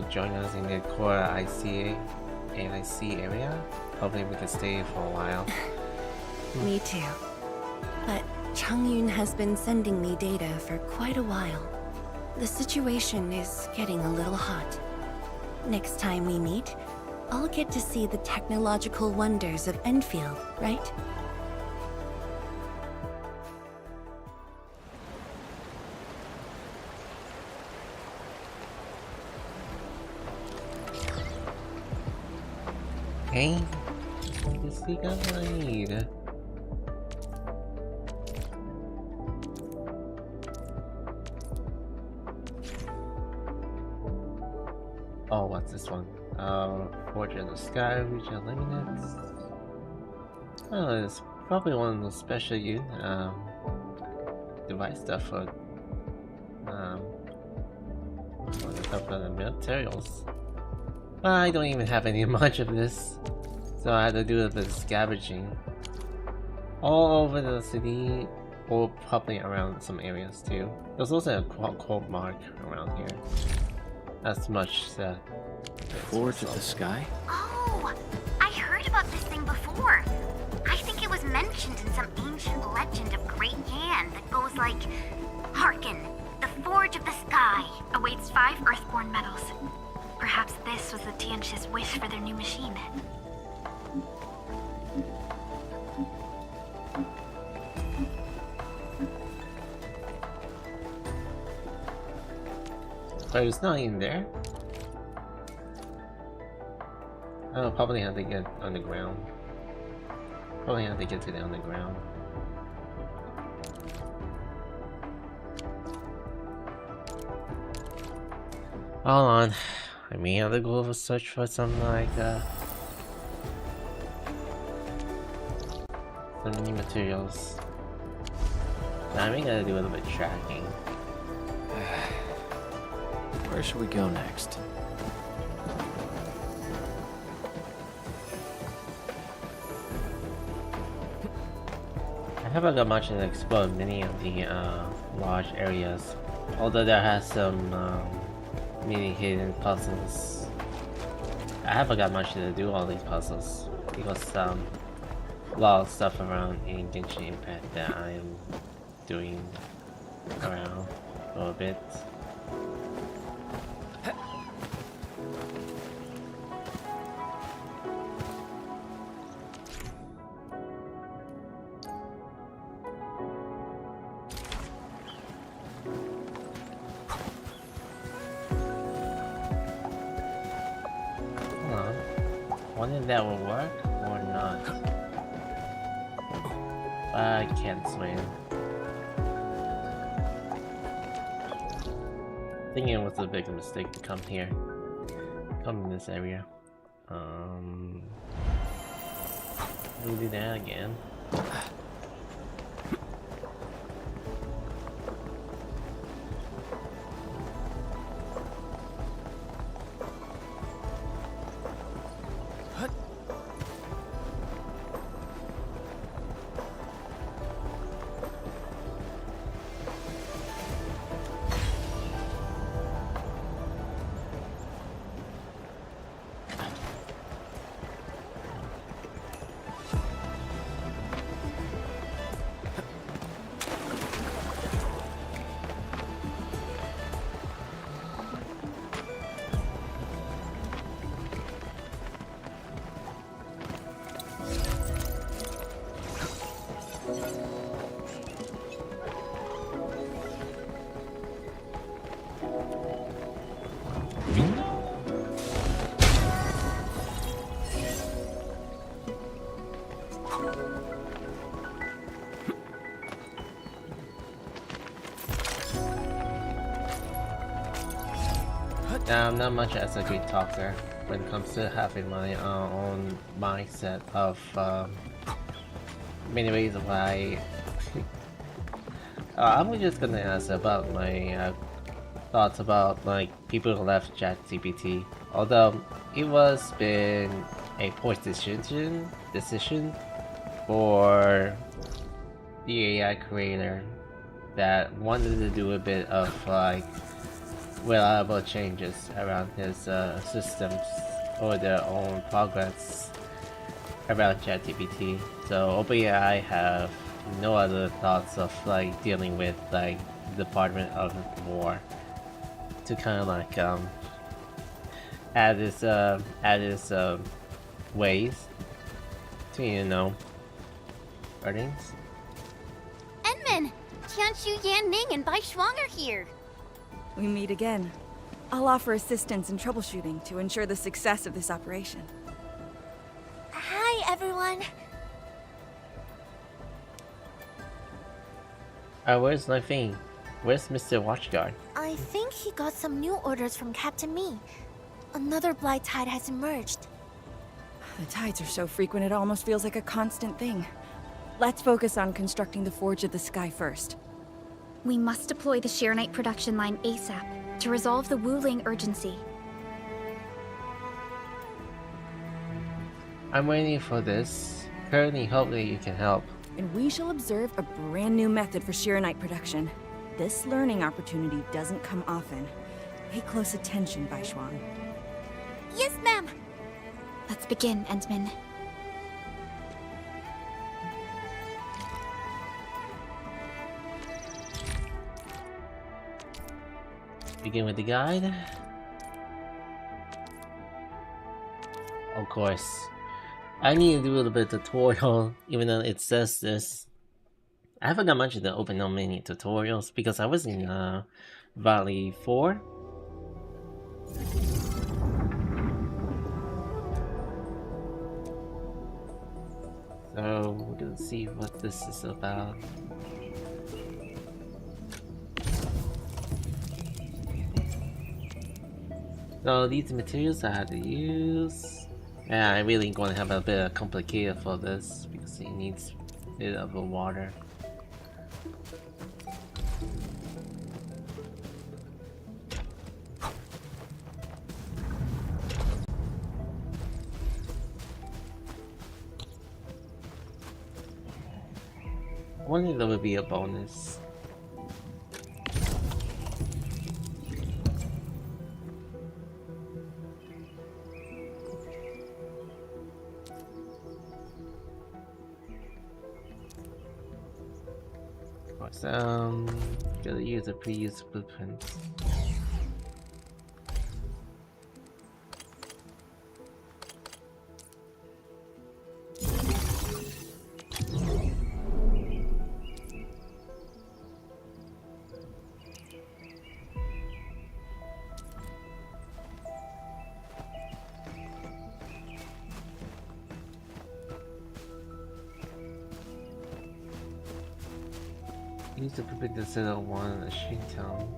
Join us in the core AIC area. Hopefully we can stay for a while. Me too. But Changyun has been sending me data for quite a while. The situation is getting a little hot. Next time we meet, I'll get to see the technological wonders of Enfield, right? Hey, this thing I need. Oh, what's this one? Forge in the Sky, Region Limits. Oh, it's probably one of those special device stuff for the materials. But I don't even have any much of this, so I had to do a bit of scavenging all over the city, or probably around some areas too. There's also a quote mark around here. That's much that. Forge of the Sky? Oh, I heard about this thing before. I think it was mentioned in some ancient legend of Great Yan that goes like, "Hearken, the Forge of the Sky awaits 5 Earthborn metals. Perhaps this was the Tiansh's wish for their new machine." But it's not in there. I'll probably have to get underground. Probably have to get to the underground. Hold on. I may have to go over search for some like some new materials. I may gotta do a little bit of tracking. Where should we go next? I haven't got much to explore many of the large areas, although there has some mini hidden puzzles. I haven't got much to do all these puzzles because a lot of stuff around in Genshin Impact that I am doing around a little bit. Wonder if that will work or not. I can't swim. I think it was a big mistake to come here. Come in this area. We'll do that again. I'm not much as a good talker. when it comes to having my own mindset of many ways why. I'm just gonna ask about my thoughts about like people who left ChatGPT. Although it was been a poor decision for the AI creator that wanted to do a bit of like reliable changes around his systems or their own progress around ChatGPT. So OpenAI have no other thoughts of like dealing with like Department of War to kind of like add his ways to, you know, earnings. Enman! Qianshu, Yan Ning, and Bai Shuang are here. We meet again. I'll offer assistance in troubleshooting to ensure the success of this operation. Hi, everyone. Where's Nifine? Where's Mr. Watchguard? I think he got some new orders from Captain Mi. Another blight tide has emerged. The tides are so frequent it almost feels like a constant thing. Let's focus on constructing the Forge of the Sky first. We must deploy the Shirenite production line ASAP to resolve the Wuling urgency. I'm waiting for this. Currently, hopefully you can help. And we shall observe a brand new method for Shirenite production. This learning opportunity doesn't come often. Pay close attention, Bai Shuang. Yes, ma'am. Let's begin, Entman. Begin with the guide. Of course. I need to do a little bit of tutorial, even though it says this. I haven't got much of the open no mini tutorials because I was in Valley 4. So we're gonna see what this is about. So these materials I had to use. Yeah, I really going to have a bit of complicated for this because it needs a bit of a water. I wonder if there would be a bonus. Gotta use a pre-used blueprint. Use the blueprint to set up one in a street town.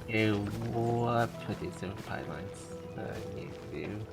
Okay, what predictive pipelines that I need to do?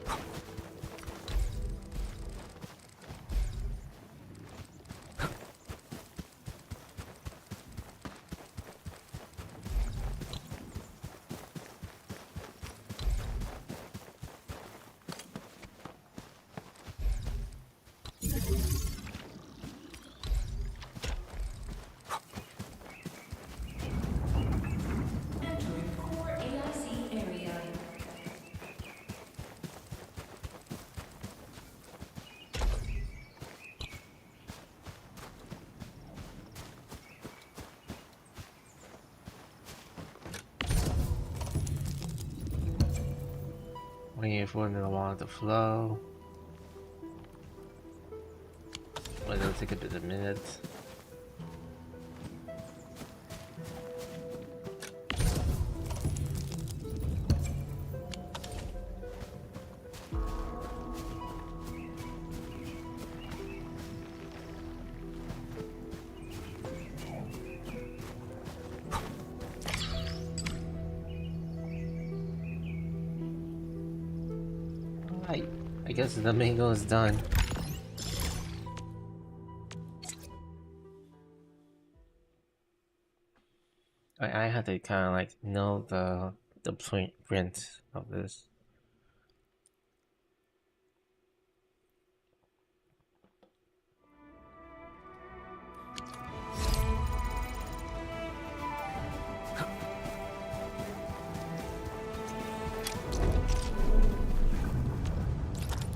Waiting for the water to flow. But it'll take a bit of minutes. Alright, I guess the main goal is done. I had to kind of like know the print of this.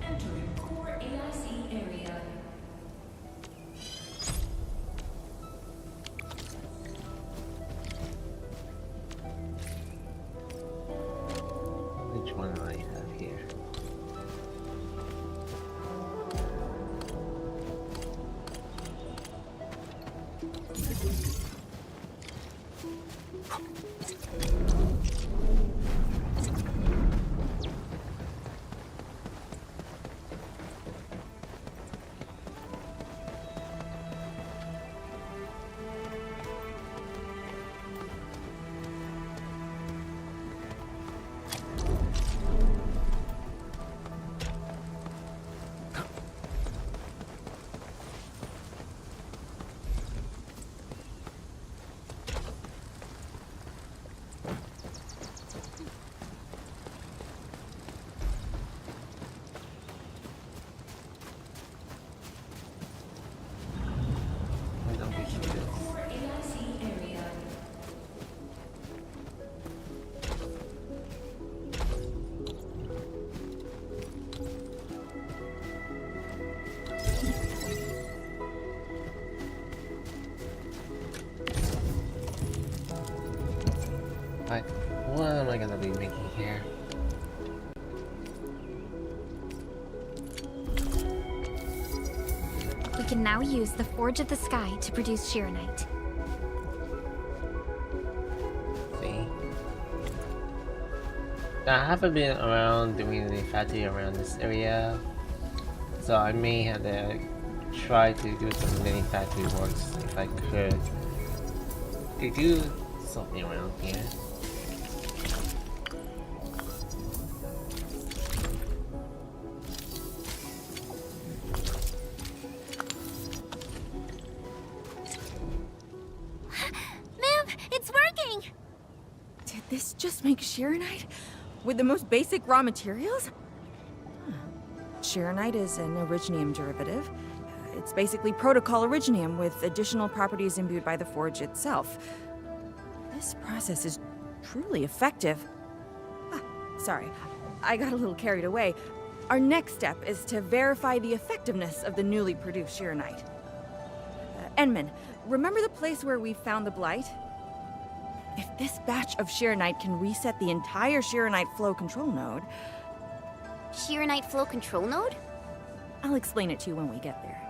Entering core AIC area. Which one do I have here? What am I gonna be making here? We can now use the Forge of the Sky to produce Shironite. See? Now, I haven't been around doing any factory around this area, so I may have to try to do some mini factory works if I could. They do something around here. This just makes Shironite? With the most basic raw materials? Huh. Shironite is an originium derivative. It's basically protocol originium with additional properties imbued by the forge itself. This process is truly effective. Ah, sorry, I got a little carried away. Our next step is to verify the effectiveness of the newly produced Shironite. Enman, remember the place where we found the Blight? If this batch of Shironite can reset the entire Shironite flow control node... Shironite flow control node? I'll explain it to you when we get there.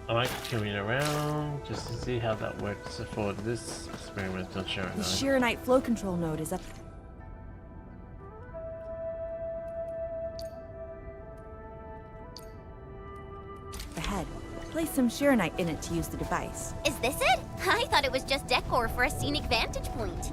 I like touring around just to see how that works for this experimental Shironite. The Shironite flow control node is up... ahead. Place some Shironite in it to use the device. Is this it? I thought it was just decor for a scenic vantage point.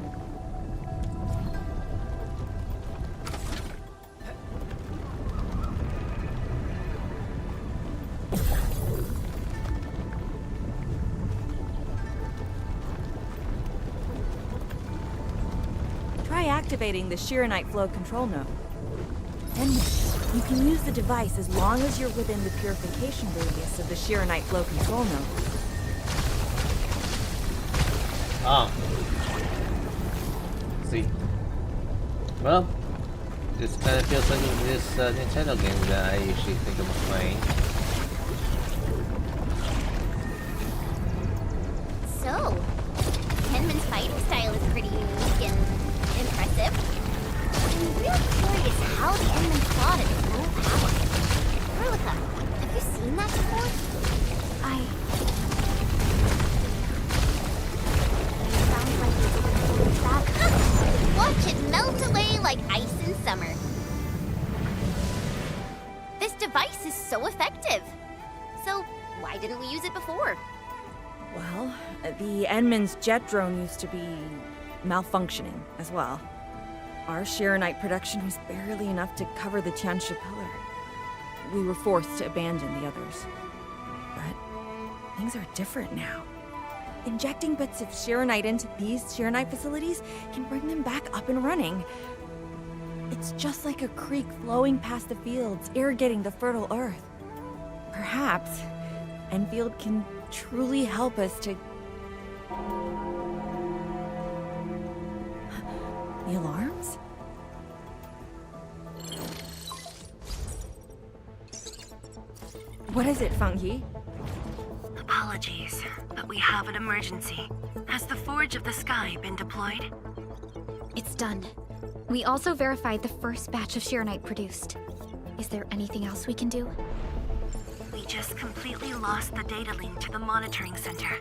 Try activating the Shironite flow control node. Then you can use the device as long as you're within the purification radius of the Shironite flow control node. Ah. See. Well, this kind of feels like this Nintendo game that I usually think of playing. is so effective. So, why didn't we use it before? Well, the Enman's jet drone used to be malfunctioning as well. Our Shiranite production was barely enough to cover the Tianshi pillar. We were forced to abandon the others. But things are different now. Injecting bits of Shiranite into these Shiranite facilities can bring them back up and running. It's just like a creek flowing past the fields, irrigating the fertile earth. Perhaps Enfield can truly help us to... The alarms? What is it, Fang Yi? Apologies, but we have an emergency. Has the Forge of the Sky been deployed? It's done. We also verified the first batch of Shiranite produced. Is there anything else we can do? We just completely lost the data link to the monitoring center.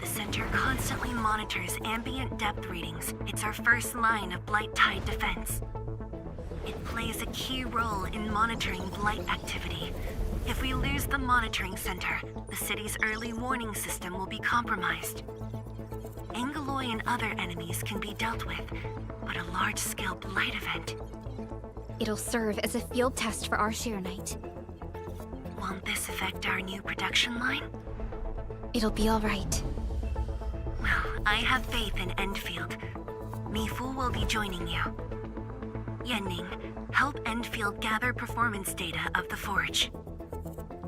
The center constantly monitors ambient depth readings. It's our first line of Blight Tide defense. It plays a key role in monitoring blight activity. If we lose the monitoring center, the city's early warning system will be compromised. Angaloy and other enemies can be dealt with, but a large-scale blight event... It'll serve as a field test for our Shiranite. Won't this affect our new production line? It'll be all right. Well, I have faith in Enfield. Mifu will be joining you. Yenning, help Enfield gather performance data of the Forge.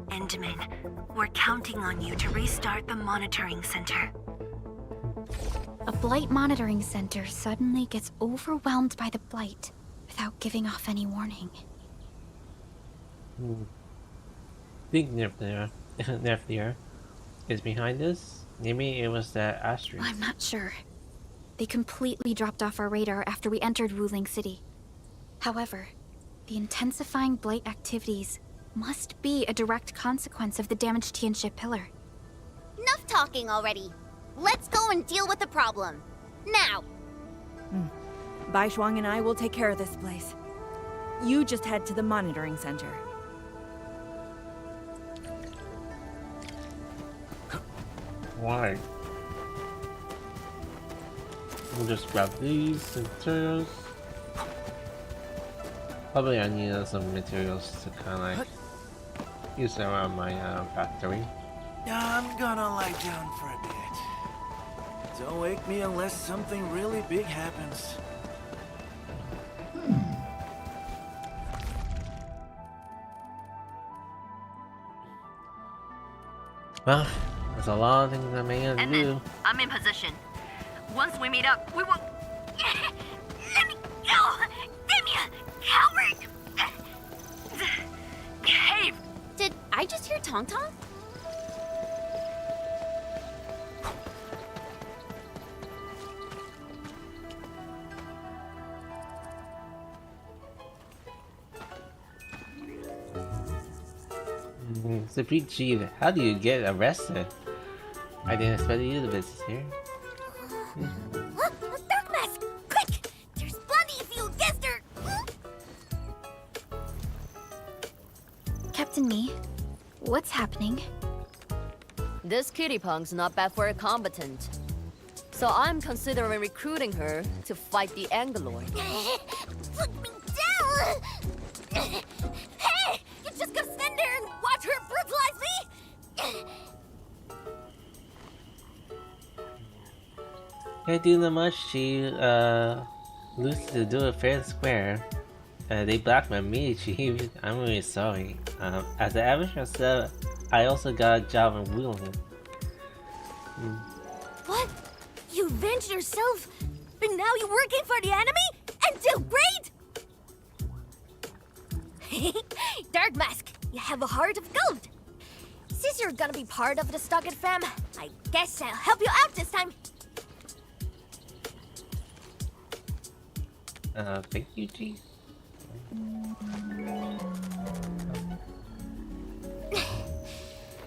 Endman, we're counting on you to restart the monitoring center. A Blight monitoring center suddenly gets overwhelmed by the Blight without giving off any warning. Think Nefnir is behind this? Maybe it was that asterisk. I'm not sure. They completely dropped off our radar after we entered Wuling City. However, the intensifying Blight activities must be a direct consequence of the damaged Tianshi pillar. Enough talking already. Let's go and deal with the problem. Now! Bai Shuang and I will take care of this place. You just head to the monitoring center. Why? We'll just grab these materials. Probably I need some materials to kind of like use around my factory. I'm gonna lie down for a bit. Don't wake me unless something really big happens. Well, there's a lot of things I may have to do. I'm in position. Once we meet up, we will... Let me go! Damn you, coward! Behave! Did I just hear Tong Tong? So PG, how do you get arrested? I didn't expect you to visit here. Dark Mask! Quick! There's plenty if you guessed her! Captain Me, what's happening? This kitty punk's not bad for a combatant. So I'm considering recruiting her to fight the Angaloid. Put me down! Hey! You're just gonna stand there and watch her brutalize me? Can't do that much. She loses to do it fair and square. They blackmailed me, Chief. I'm really sorry. As the Avatar said, I also got a job in Wuling. What? You avenged yourself, but now you're working for the enemy? And do great? Dark Mask, you have a heart of gold. Since you're gonna be part of the Stockade fam, I guess I'll help you out this time. Thank you, Chief.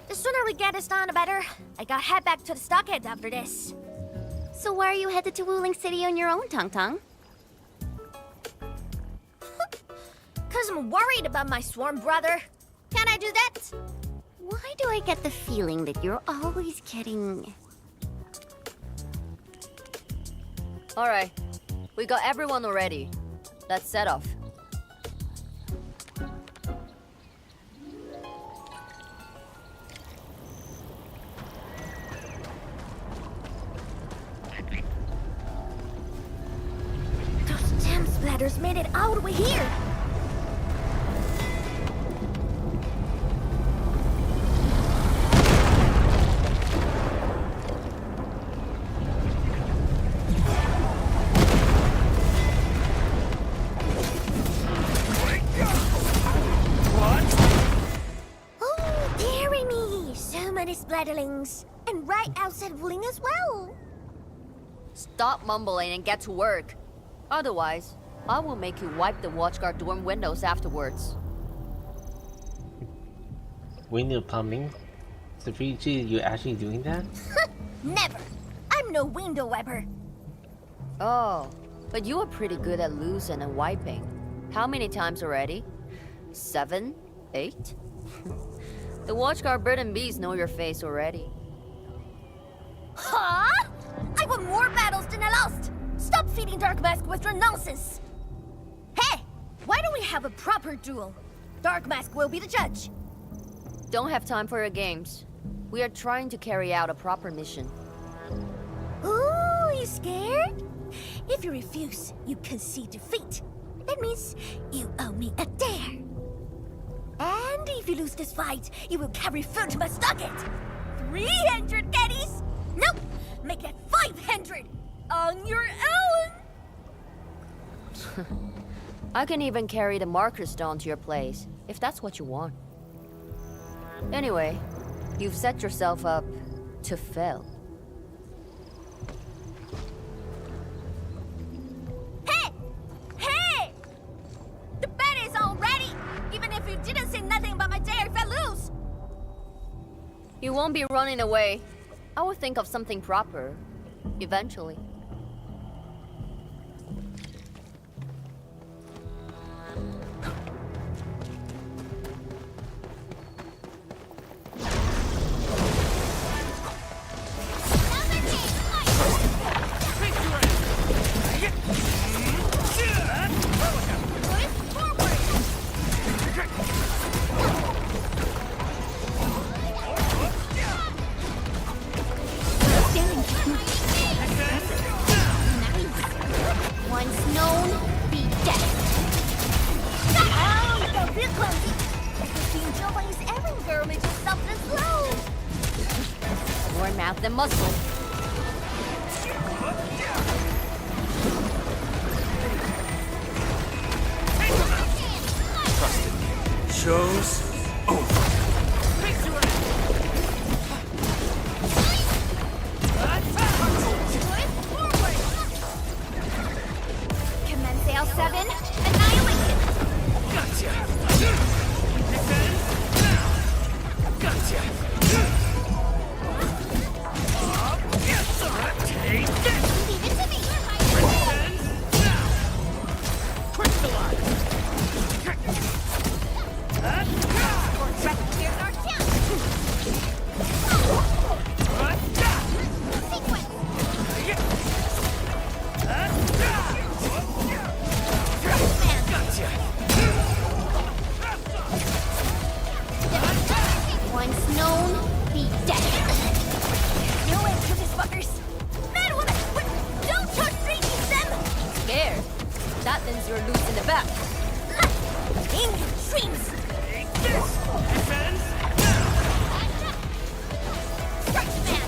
The sooner we get this done, the better. I gotta head back to the Stockade after this. So why are you headed to Wuling City on your own, Tong Tong? Cause I'm worried about my swarm brother. Can I do that? Why do I get the feeling that you're always getting... Alright, we got everyone already. Let's set off. Those damn splatters made it all the way here. Oh, dearie me. So many splatterlings. And right outside of Ling as well. Stop mumbling and get to work. Otherwise, I will make you wipe the watchguard dorm windows afterwards. Window plumbing? Safiji, you actually doing that? Never. I'm no window wiper. Oh, but you are pretty good at losing and wiping. How many times already? 7? 8? The watchguard bird and bees know your face already. Huh? I won more battles than I lost! Stop feeding Dark Mask with your nonsense! Hey! Why don't we have a proper duel? Dark Mask will be the judge. Don't have time for your games. We are trying to carry out a proper mission. Ooh, you scared? If you refuse, you concede defeat. That means you owe me a dare. And if you lose this fight, you will carry food to my stocket. 300 caddies? Nope! Make that 500! On your own! I can even carry the marker stone to your place, if that's what you want. Anyway, you've set yourself up to fail. Hey! Hey! The bet is all ready! Even if you didn't say nothing about my dare if I lose! You won't be running away. I will think of something proper, eventually. Once known, be dead. Oh, don't feel clumsy! Christine Joban's errand girl is just soft and slow! More mouth than muscle. Show's over. Commence L7, annihilation! Gotcha! Gotcha! Take this! Leave it to me! Crystallize! Here's our chance! Sequence! Once known, be dead. No end to these fuckers! Man, woman! What? Don't touch freaking them! Scared? That means you're loose in the back. In your dreams! Defense! Strike man!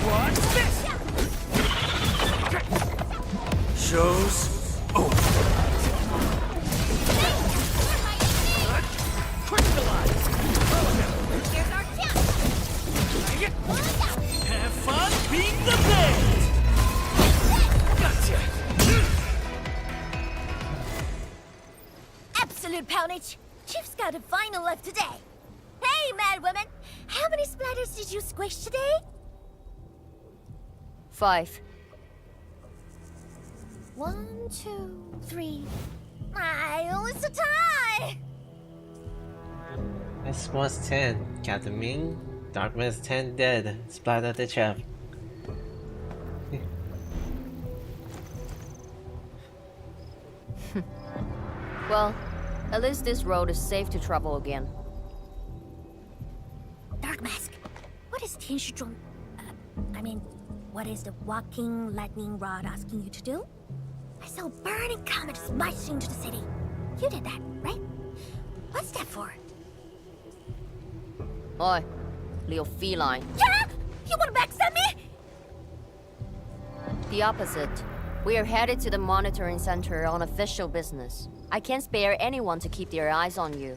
Watch this! Show's over. Crystallize! Here's our chance! Have fun being the best! Gotcha! Absolute poundage! Chief's got a final left today. Hey, mad woman! How many splatters did you squish today? 5. 1, 2, 3. I it's a tie! This was 10. Captain Ming. Darkness 10 dead. Splat at the chef. Well, at least this road is safe to travel again. Dark Mask, what is Tian Shizhuang... what is the walking lightning rod asking you to do? I saw a burning comet smash into the city. You did that, right? What's that for? Oi, little feline. Yeah! You wanna backstab me? The opposite. We are headed to the monitoring center on official business. I can't spare anyone to keep their eyes on you.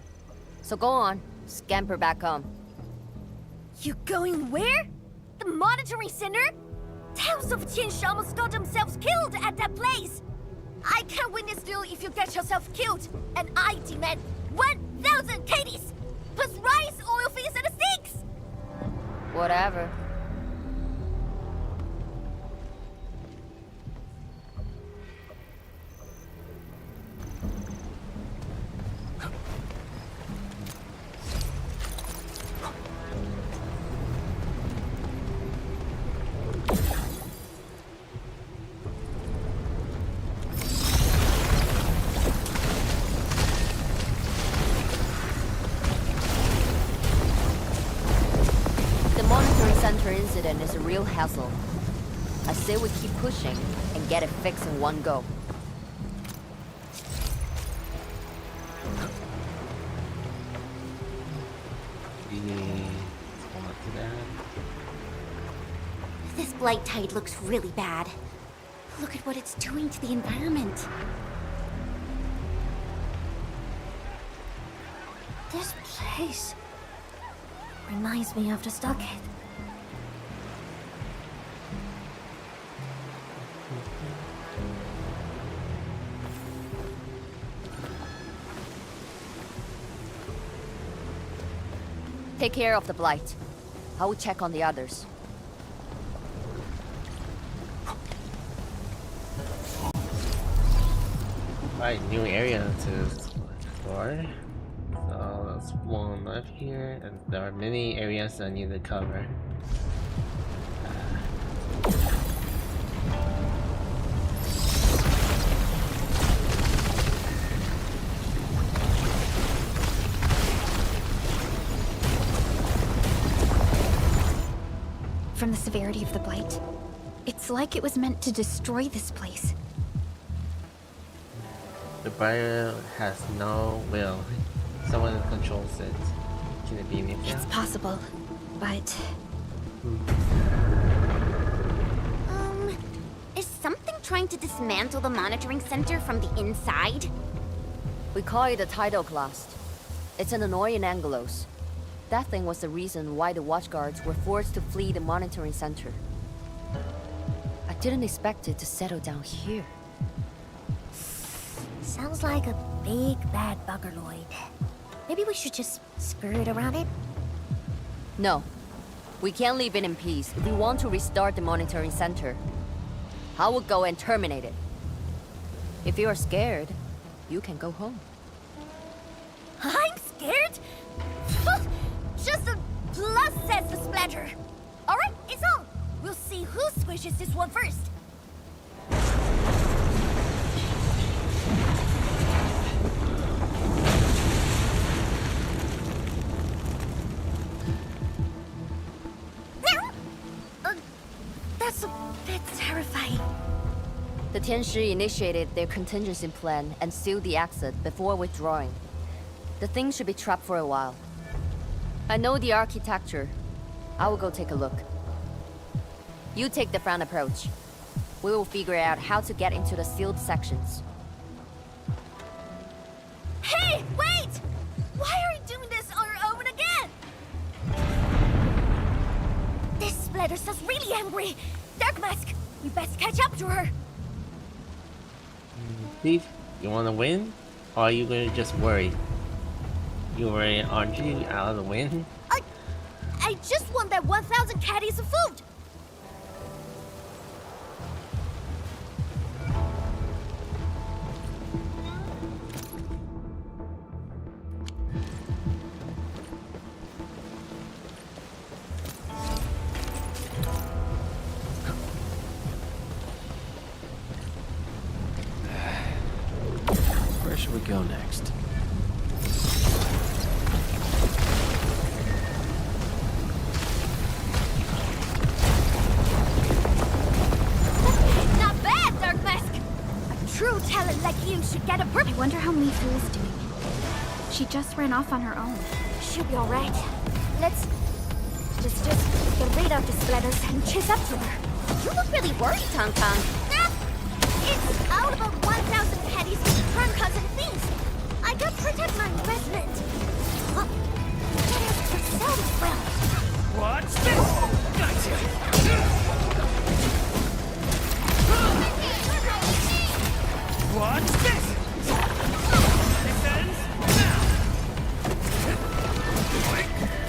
So go on, scamper back home. You going where? The monitoring center? Tales of Tianshi almost got themselves killed at that place. I can't win this deal if you get yourself killed. And I demand 1,000 Katie's! Plus rice, oil fees, and steaks! Whatever. Incident is a real hassle. I say we keep pushing and get it fixed in one go. This blight tide looks really bad. Look at what it's doing to the environment. This place reminds me of the stockade. Take care of the blight. I will check on the others. Alright, new area to explore. So there's one left here, and there are many areas I need to cover. From the severity of the blight, it's like it was meant to destroy this place. The barrier has no will. Someone controls it. Can it be me? It's possible, but... Is something trying to dismantle the monitoring center from the inside? We call it a tidal blast. It's an annoying Angelos. That thing was the reason why the watchguards were forced to flee the monitoring center. I didn't expect it to settle down here. Sounds like a big bad buggerloid. Maybe we should just skirt around it? No. We can't leave it in peace if we want to restart the monitoring center. I will go and terminate it. If you are scared, you can go home. I'm scared? Just a plus, says the splatter. Alright, it's on. We'll see who squishes this one first. That's a bit terrifying. The Tianshi initiated their contingency plan and sealed the exit before withdrawing. The thing should be trapped for a while. I know the architecture. I will go take a look. You take the front approach. We will figure out how to get into the sealed sections. Hey, wait! Why are you doing this on your own again? This splatter sounds really angry. Dark Mask, we best catch up to her. Steve, you want to win? Or are you going to just worry? You worry, aren't you, out of the win? I just want that 1,000 caddies of food! wonder how Mifu is doing. She just ran off on her own. She'll be alright. Let's just get rid of the splatters and chase up to her. You look really worried, Tong Tong. Nah, it's all about 1,000 pennies with her cousin thieves. I gotta protect my investment. Oh, that is for sale as well. Watch this! Gotcha! Watch this! This ends now!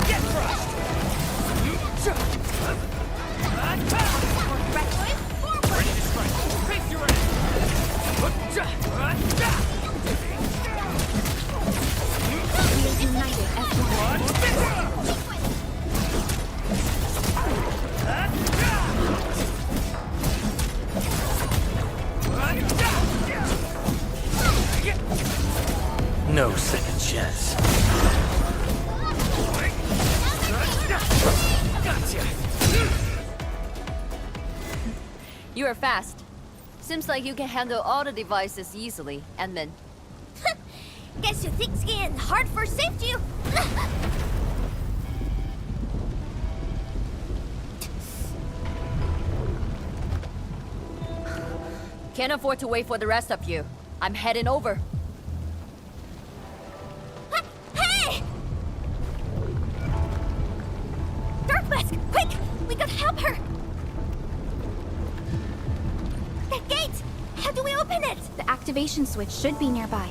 Get crushed! Ready to strike! Face your end! We are united as one. Watch this! No second chance. Gotcha. You are fast. Seems like you can handle all the devices easily, Edmund. Guess you think skiing hard for safety? Can't afford to wait for the rest of you. I'm heading over. Hey! Dark Mask, quick! We gotta help her! That gate! How do we open it? The activation switch should be nearby.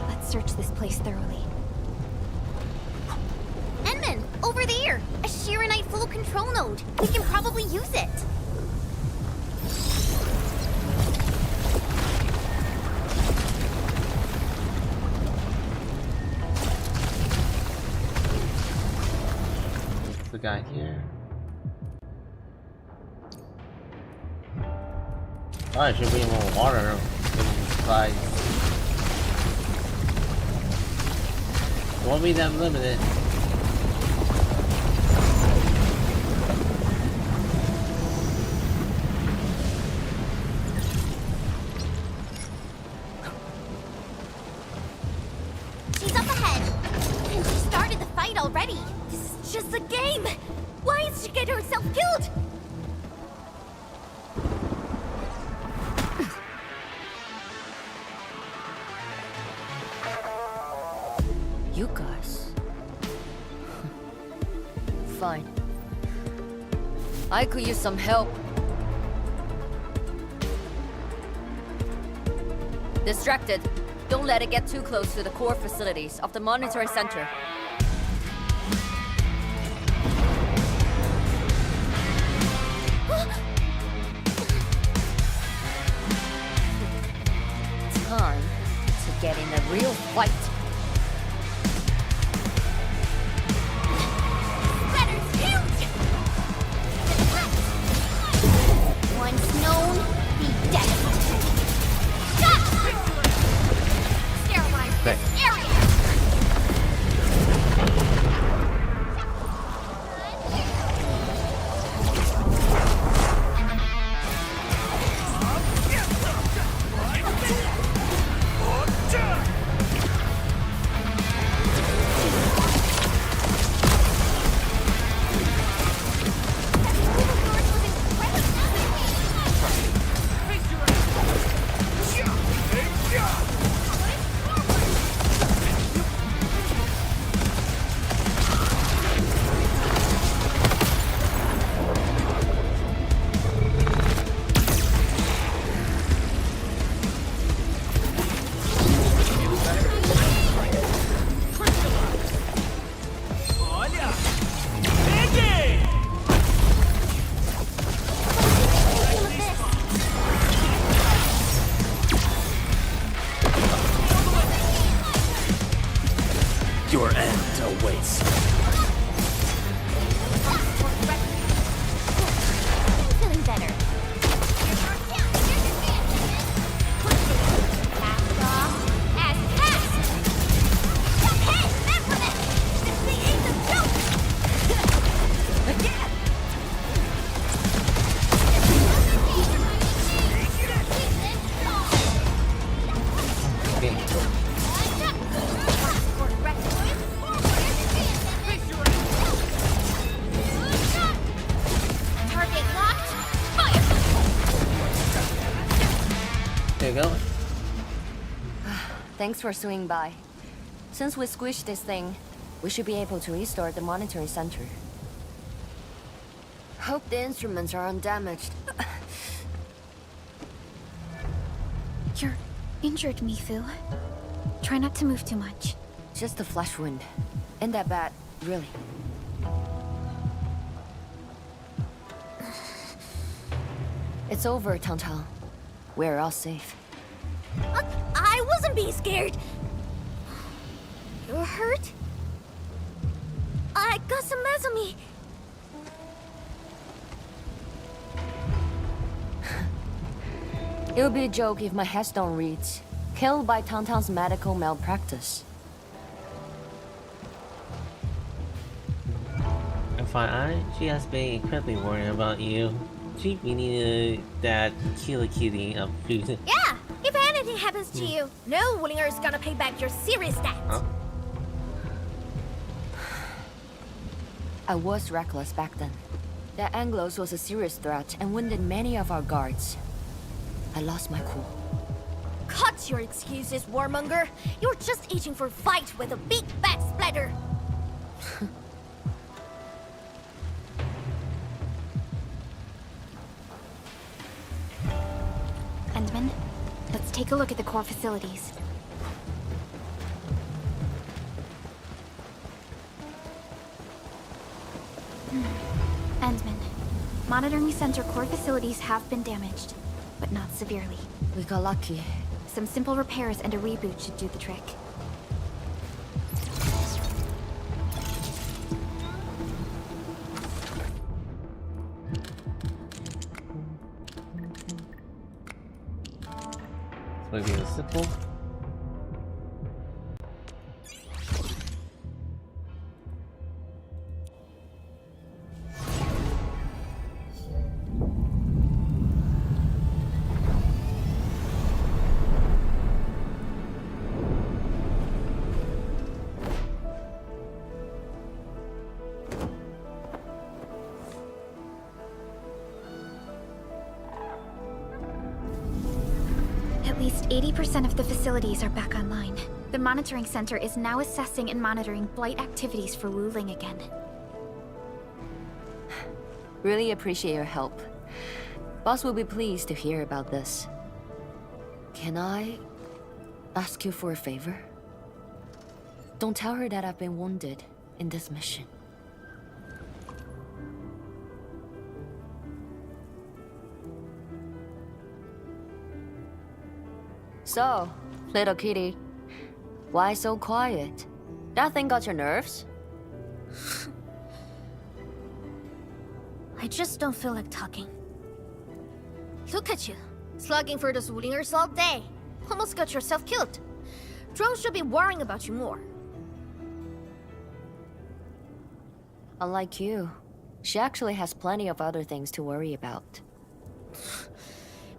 Let's search this place thoroughly. Enman, over there! A Shiranite full control node. We can probably use it. What's the guy here? Oh, I should bring more water. Supplies. Won't be that limited. She's up ahead. And she started the fight already. This is just a game! Why is she getting herself killed? You guys. Fine. I could use some help. Distracted. Don't let it get too close to the core facilities of the monitoring center. Time to get in a real fight. Splatter's huge! Once known, be dead. Stop! Sterilize this area! Your end awaits. I'm feeling better. Cast off as fast! Okay, that one it! This thing ain't a joke! Again! Okay. Thanks for swinging by. Since we squished this thing, we should be able to restart the monitoring center. Hope the instruments are undamaged. You're injured, Mifu. Try not to move too much. Just a flesh wound. Ain't that bad, really. It's over, Tantang. We're all safe. I wasn't being scared. You're hurt? I got some meds on me. It would be a joke if my headstone reads, "Killed by Tantang's medical malpractice." FYI, she has been incredibly worried about you. She really needed that killer cutie of food. Yeah, if anything happens to you, no Wulinger is gonna pay back your serious debt. Huh? I was reckless back then. That Anglos was a serious threat and wounded many of our guards. I lost my cool. Cut your excuses, warmonger. You're just itching for a fight with a big bad splatter. Endman, let's take a look at the core facilities. Endman, monitoring center core facilities have been damaged, but not severely. We got lucky. Some simple repairs and a reboot should do the trick. Maybe a simple. At least 80% of the facilities are back online. The monitoring center is now assessing and monitoring blight activities for Wu Ling again. Really appreciate your help. Boss will be pleased to hear about this. Can I ask you for a favor? Don't tell her that I've been wounded in this mission. So, little kitty, why so quiet? That thing got your nerves? I just don't feel like talking. Look at you, slugging for those Wulingers all day. Almost got yourself killed. Drones should be worrying about you more. Unlike you, she actually has plenty of other things to worry about.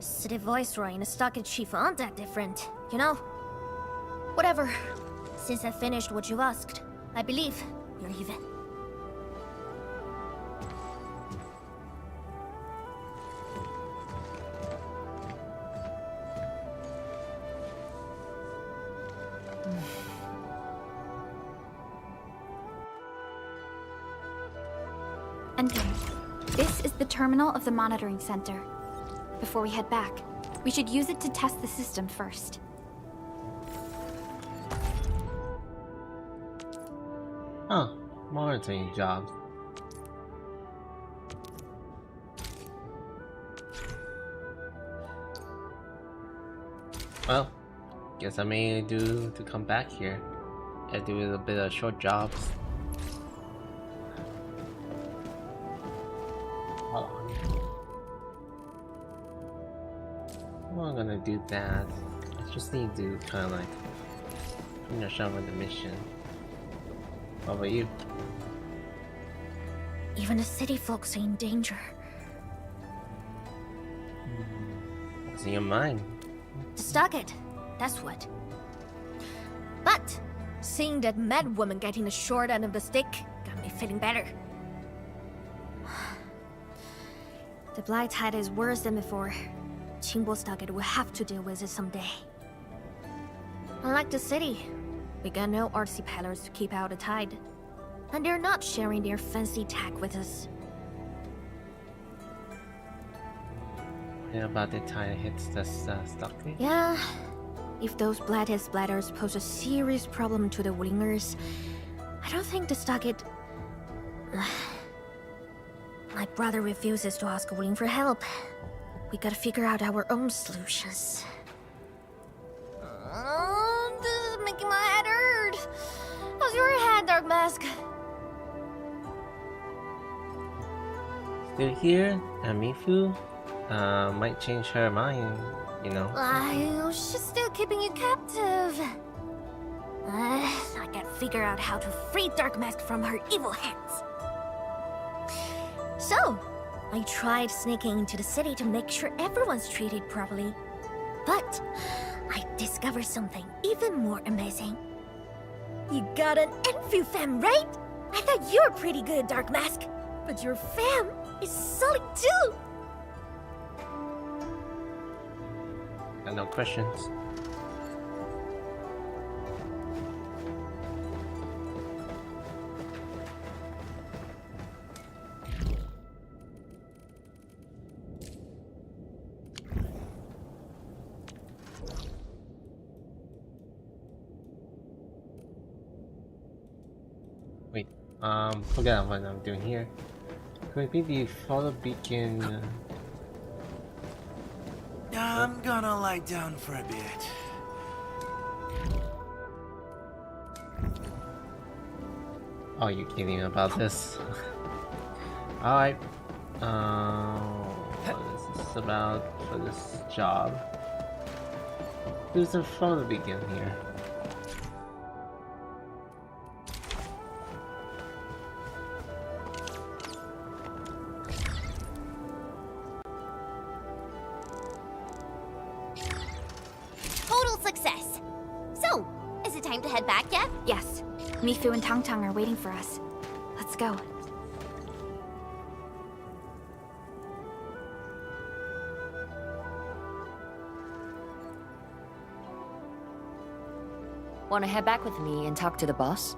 City Viceroy and a stockade chief aren't that different, you know? Whatever. Since I finished what you asked, I believe you're even. And then, this is the terminal of the monitoring center. Before we head back, we should use it to test the system first. Huh, monitoring jobs. Well, guess I may do to come back here and do a bit of short jobs. Hold on. I'm not gonna do that. I just need to kind of like finish up with the mission. What about you? Even the city folks are in danger. What's in your mind? The stockade, that's what. But seeing that mad woman getting the short end of the stick got me feeling better. The blight tide is worse than before. Qingbo stockade will have to deal with it someday. Unlike the city, we got no artsy peddlers to keep out the tide. And they're not sharing their fancy tech with us. Yeah, about the time it hits the stockade? Yeah. If those blackhead splatters pose a serious problem to the wingers, I don't think the stockade... My brother refuses to ask Wing for help. We gotta figure out our own solutions. This is making my head hurt. How's your head, Dark Mask? Still here, and Mifu might change her mind, you know. She's still keeping you captive. I gotta figure out how to free Dark Mask from her evil hands. So, I tried sneaking into the city to make sure everyone's treated properly. But I discovered something even more amazing. You got an Enfu fam, right? I thought you were pretty good, Dark Mask. But your fam is solid too. Got no questions. Wait, forget what I'm doing here. Could it be the photo beacon? I'm gonna lie down for a bit. Oh, you kidding about this? Alright. What is this about for this job? There's a photo beacon here. Total success! So, is it time to head back yet? Yes. Mifu and Tang Tang are waiting for us. Let's go. Wanna head back with me and talk to the boss?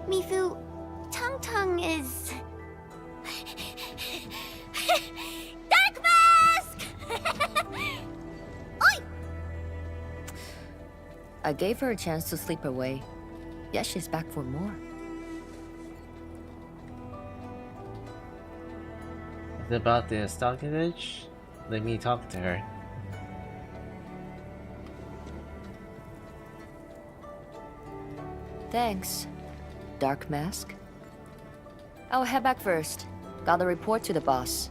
Mifu, Tang Tang is... Dark Mask! Oi! I gave her a chance to sleep away. Yes, she's back for more. Is it about the stockage? Let me talk to her. Thanks, Dark Mask. I'll head back first. Gotta report to the boss.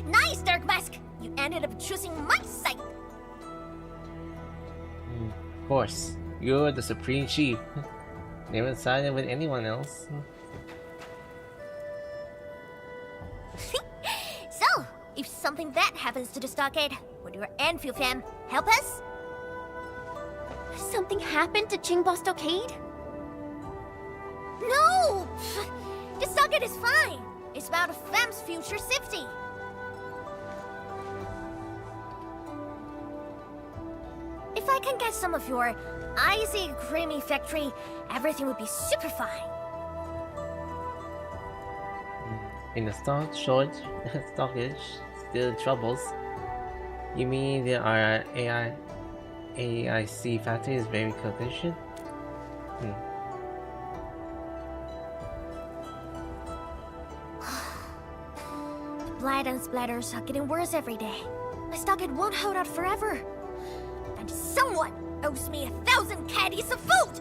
Nice, Dark Mask! You ended up choosing my side. Of course, you're the Supreme Chief. Never sided with anyone else. So, if something bad happens to the stockade, would your Anfield fam help us? Something happened to Qingbo Stockade? No! The stockade is fine. It's about a fam's future safety. If I can get some of your icy creamy factory, everything would be super fine. In the stockage, still troubles. You mean there are AIC factory is very condition? The blight and splatters are getting worse every day. My stockade won't hold out forever. And someone owes me 1,000 caddies of food!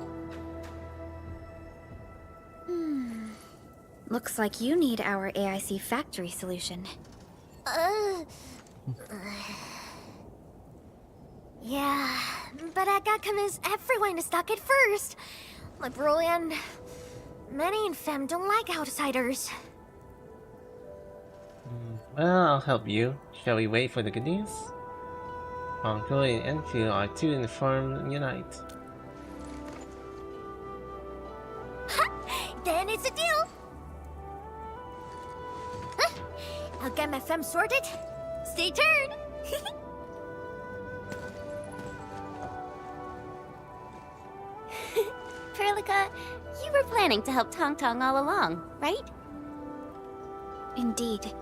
Looks like you need our AIC factory solution. Yeah, but I got convinced everyone to stock it first. My bro and many in fam don't like outsiders. Well, I'll help you. Shall we wait for the good news? Chloe and Enfield are two in the firm unite. Then it's a deal. Huh? I'll get my femme sorted. Stay tuned. Perlica, you were planning to help Tong Tong all along, right? Indeed.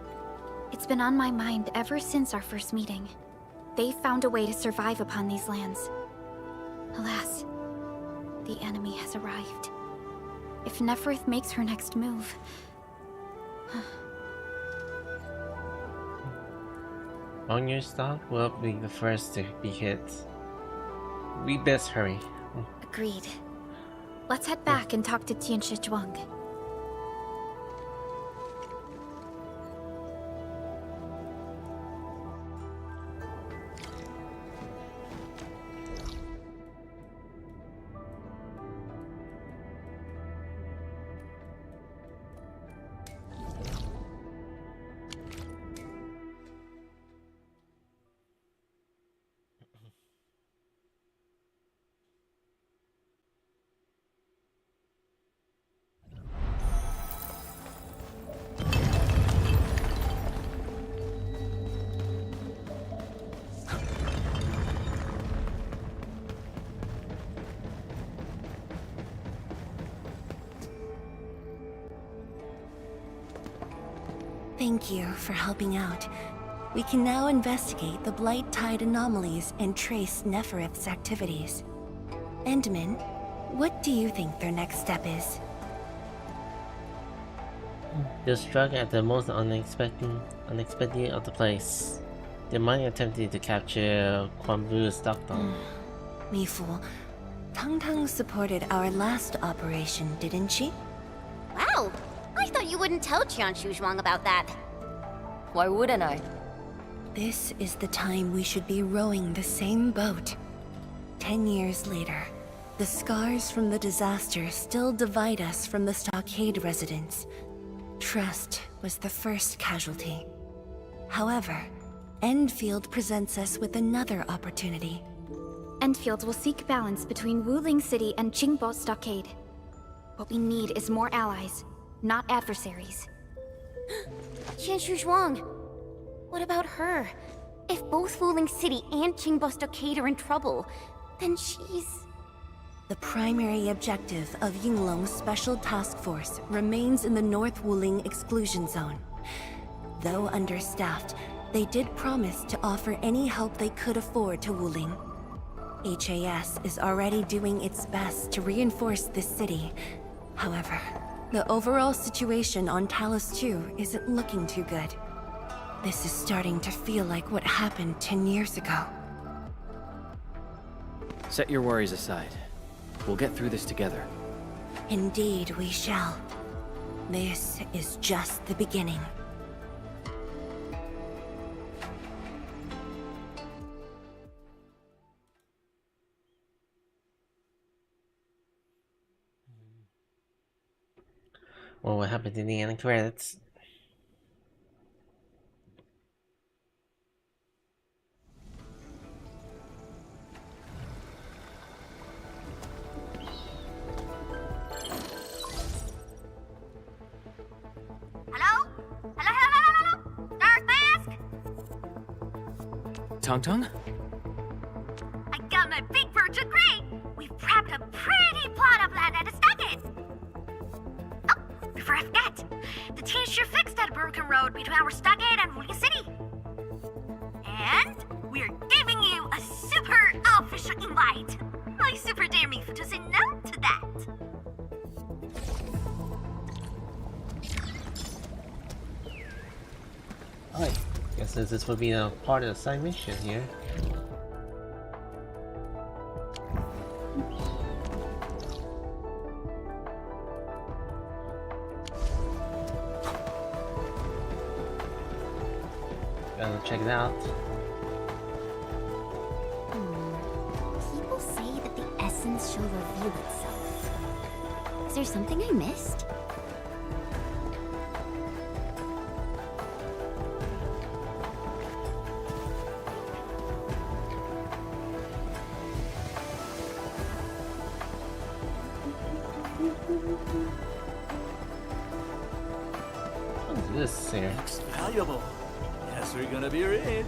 It's been on my mind ever since our first meeting. They found a way to survive upon these lands. Alas, the enemy has arrived. If Neferth makes her next move... On your stock will be the first to be hit. We best hurry. Agreed. Let's head back and talk to Tianshi Zhuang. Thank you for helping out. We can now investigate the Blight Tide anomalies and trace Nefereth's activities. Endman, what do you think their next step is? They struck at the most unexpected of the place. They might attempted to capture Quanvu's stockdom. Me fool. Tang Tang supported our last operation, didn't she? Wow! I thought you wouldn't tell Qianshu Zhuang about that. Why wouldn't I? This is the time we should be rowing the same boat. 10 years later, the scars from the disaster still divide us from the stockade residents. Trust was the first casualty. However, Enfield presents us with another opportunity. Enfield will seek balance between Wuling City and Qingbo Stockade. What we need is more allies, not adversaries. Qianshu Zhuang, what about her? If both Wuling City and Qingbo Stockade are in trouble, then she's... The primary objective of Yinglong's Special Task Force remains in the North Wuling Exclusion Zone. Though understaffed, they did promise to offer any help they could afford to Wuling. HAS is already doing its best to reinforce this city. However, the overall situation on Talos 2 isn't looking too good. This is starting to feel like what happened 10 years ago. Set your worries aside. We'll get through this together. Indeed, we shall. This is just the beginning. Well, what happened in the end credits? Hello? Hello? Dark Mask? Tong Tong? I got my big birch of grain! We've prepped a pretty plot of land at the stockade! Oh, before I forget, the team sure fixed that broken road between our stockade and Wuling City. And we're giving you a super official invite. I super dare me to say no to that. Alright, guess this will be a part of the side mission here. Gotta check it out. People say that the essence shall reveal itself. Is there something I missed? What's this here? Looks valuable. Guess we're gonna be rich.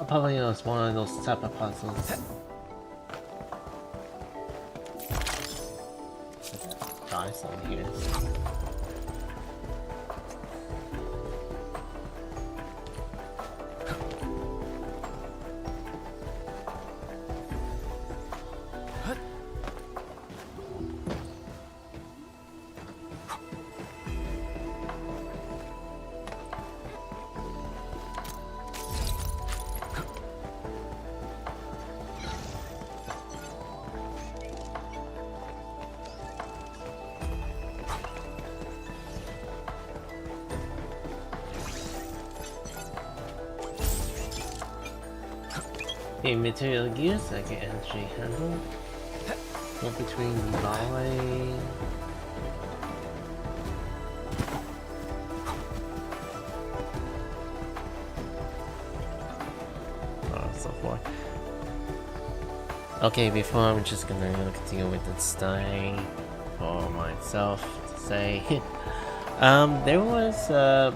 Probably it's one of those type of puzzles. Try some here. The material used, I can actually handle. Go between the volley. So forth. Okay, before I'm just gonna continue with the style for myself to say. There was oh,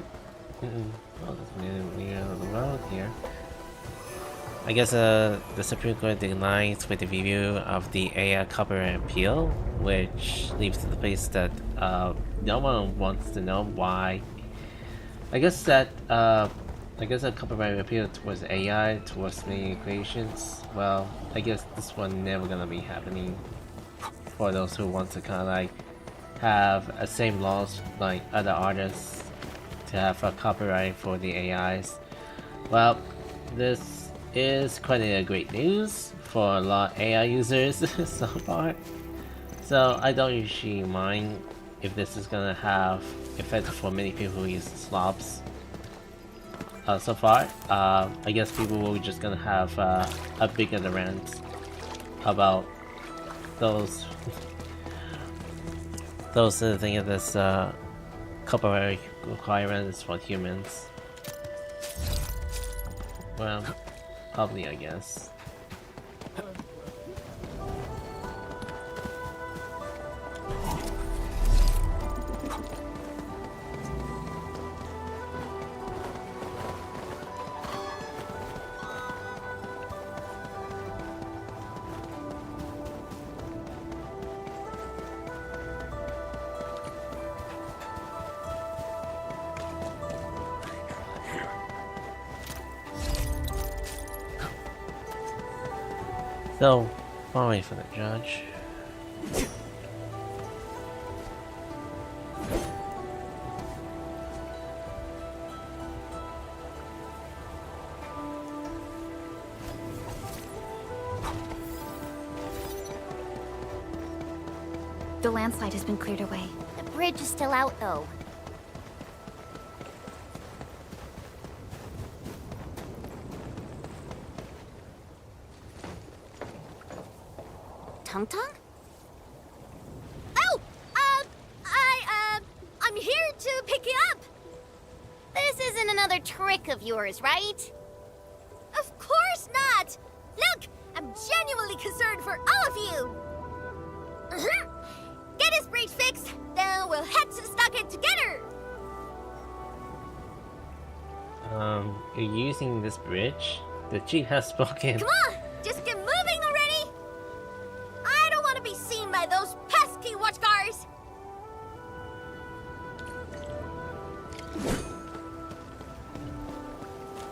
we're on the road here. I guess the Supreme Court declines with the review of the AI copyright appeal, which leaves to the place that no one wants to know why. I guess that a copyright appeal towards AI, towards many creations. Well, I guess this one never gonna be happening for those who want to kind of like have a same laws like other artists to have a copyright for the AIs. Well, this is quite a great news for a lot of AI users so far. So I don't usually mind if this is gonna have effect for many people who use slobs. So far, I guess people will just gonna have a bigger rant about those things of this copyright requirements for humans. Well, probably, I guess. So, I'll wait for the judge. The landslide has been cleared away. The bridge is still out, though. Tung Tung? Oh! I'm here to pick you up! This isn't another trick of yours, right? Of course not! Look! I'm genuinely concerned for all of you! Get his bridge fixed, then we'll head to the stockade together! You're using this bridge? The chief has spoken. Come on! Just get moving already! I don't want to be seen by those pesky watchguards!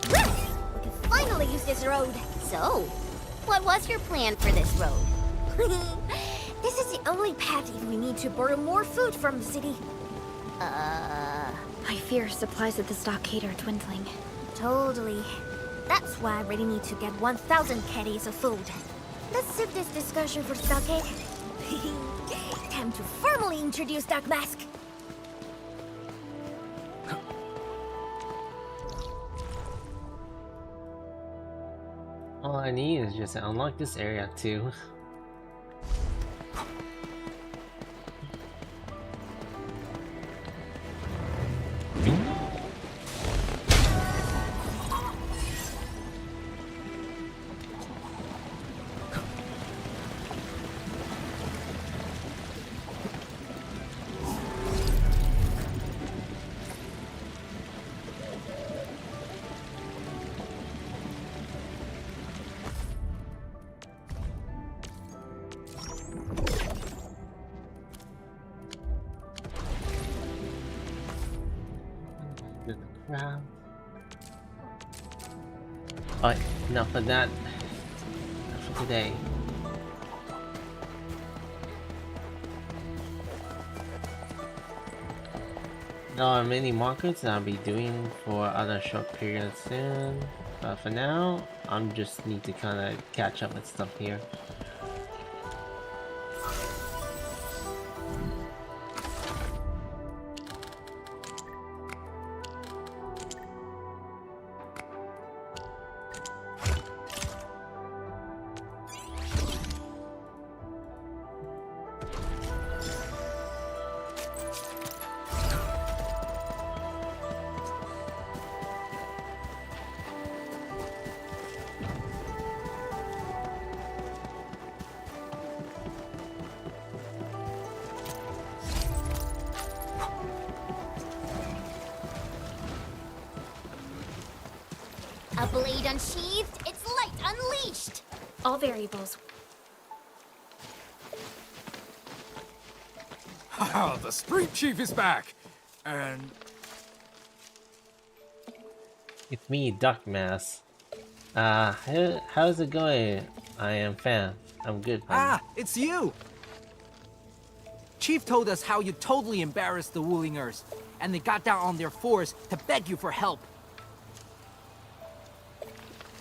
We can finally use this road! So, what was your plan for this road? This is the only path if we need to borrow more food from the city. I fear supplies at the stockade are dwindling. Totally. That's why I really need to get 1,000 caddies of food. Let's save this discussion for stockade. Time to formally introduce Dark Mask. All I need is just to unlock this area too. Crap. Alright, enough of that. Enough for today. There are many markets that I'll be doing for other short periods soon. But for now, I'm just need to kind of catch up with stuff here. A blade unsheathed, its light unleashed! All variables. Haha, the street chief is back! And... It's me, Dark Mass. How's it going? I am fan. I'm good. Ah, it's you! Chief told us how you totally embarrassed the Woolingers, and they got down on their fours to beg you for help.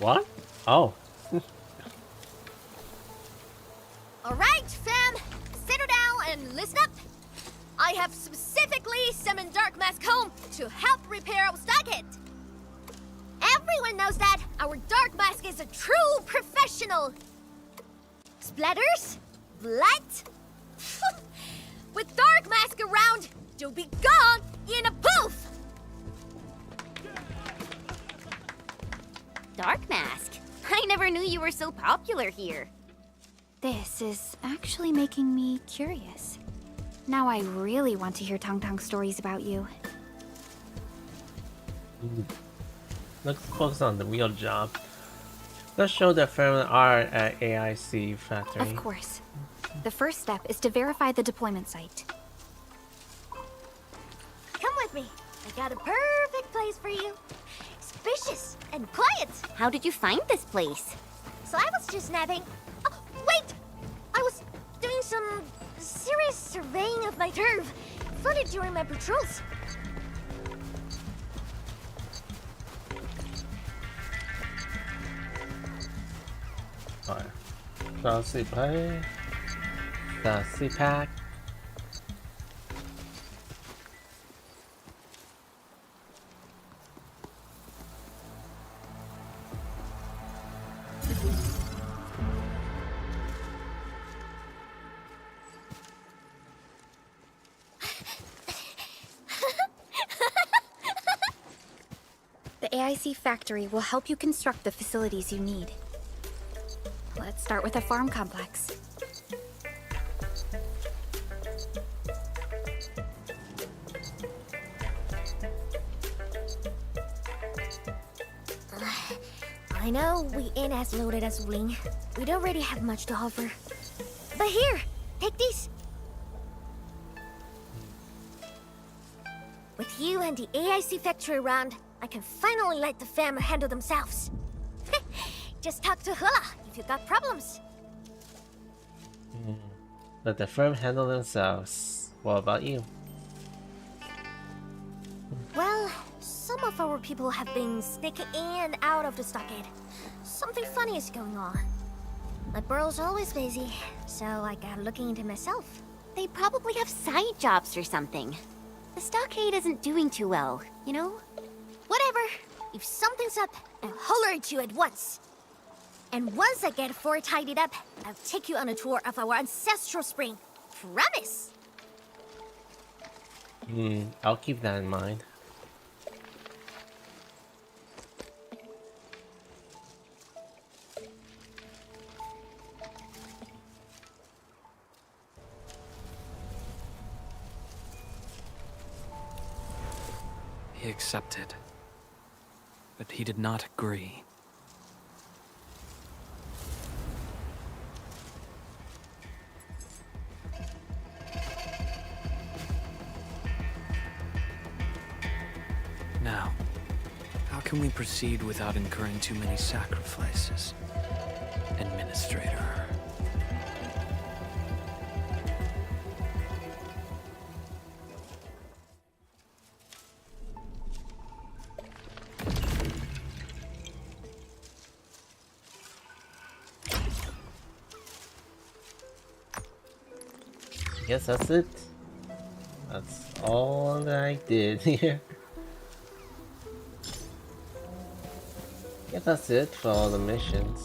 What? Oh. Alright, fam! Settle down and listen up! I have specifically summoned Dark Mask home to help repair our stockade. Everyone knows that our Dark Mask is a true professional. Splatters? Blood? With Dark Mask around, you'll be gone in a poof! Dark Mask? I never knew you were so popular here. This is actually making me curious. Now I really want to hear Tang Tang's stories about you. Let's focus on the real job. Let's show the firm art at AIC Factory. Of course. The first step is to verify the deployment site. Come with me. I got a perfect place for you. Spacious and quiet. How did you find this place? So I was just napping. Oh, wait! I was doing some serious surveying of my turf. Flooded during my patrols. Alright. Sassy Pie. Sassy Pack. The AIC factory will help you construct the facilities you need. Let's start with a farm complex. I know we ain't as loaded as Wing. We don't really have much to offer. But here, take these. With you and the AIC factory around, I can finally let the fam handle themselves. Just talk to Hula if you got problems. Let the firm handle themselves. What about you? Well, some of our people have been sneaking in and out of the stockade. Something funny is going on. My burrow's always busy, so I got looking into myself. They probably have side jobs or something. The stockade isn't doing too well, you know? Whatever. If something's up, I'll holler at you at once. And once I get Fort tidied up, I'll take you on a tour of our ancestral spring. Promise! I'll keep that in mind. He accepted, but he did not agree. Now, how can we proceed without incurring too many sacrifices? Administrator. Yes, that's it. That's all that I did here. Yeah, that's it for all the missions.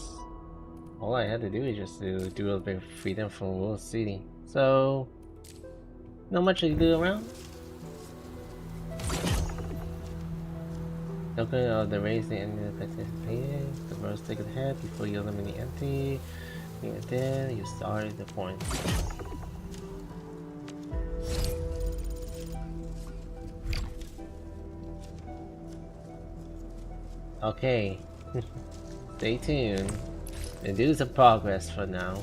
All I had to do is just to do a little bit of freedom from World City. So, not much to do around. Okay, the race the enemy participated. The first take ahead before you eliminate empty. Then you started the point. Okay, stay tuned and do some progress for now.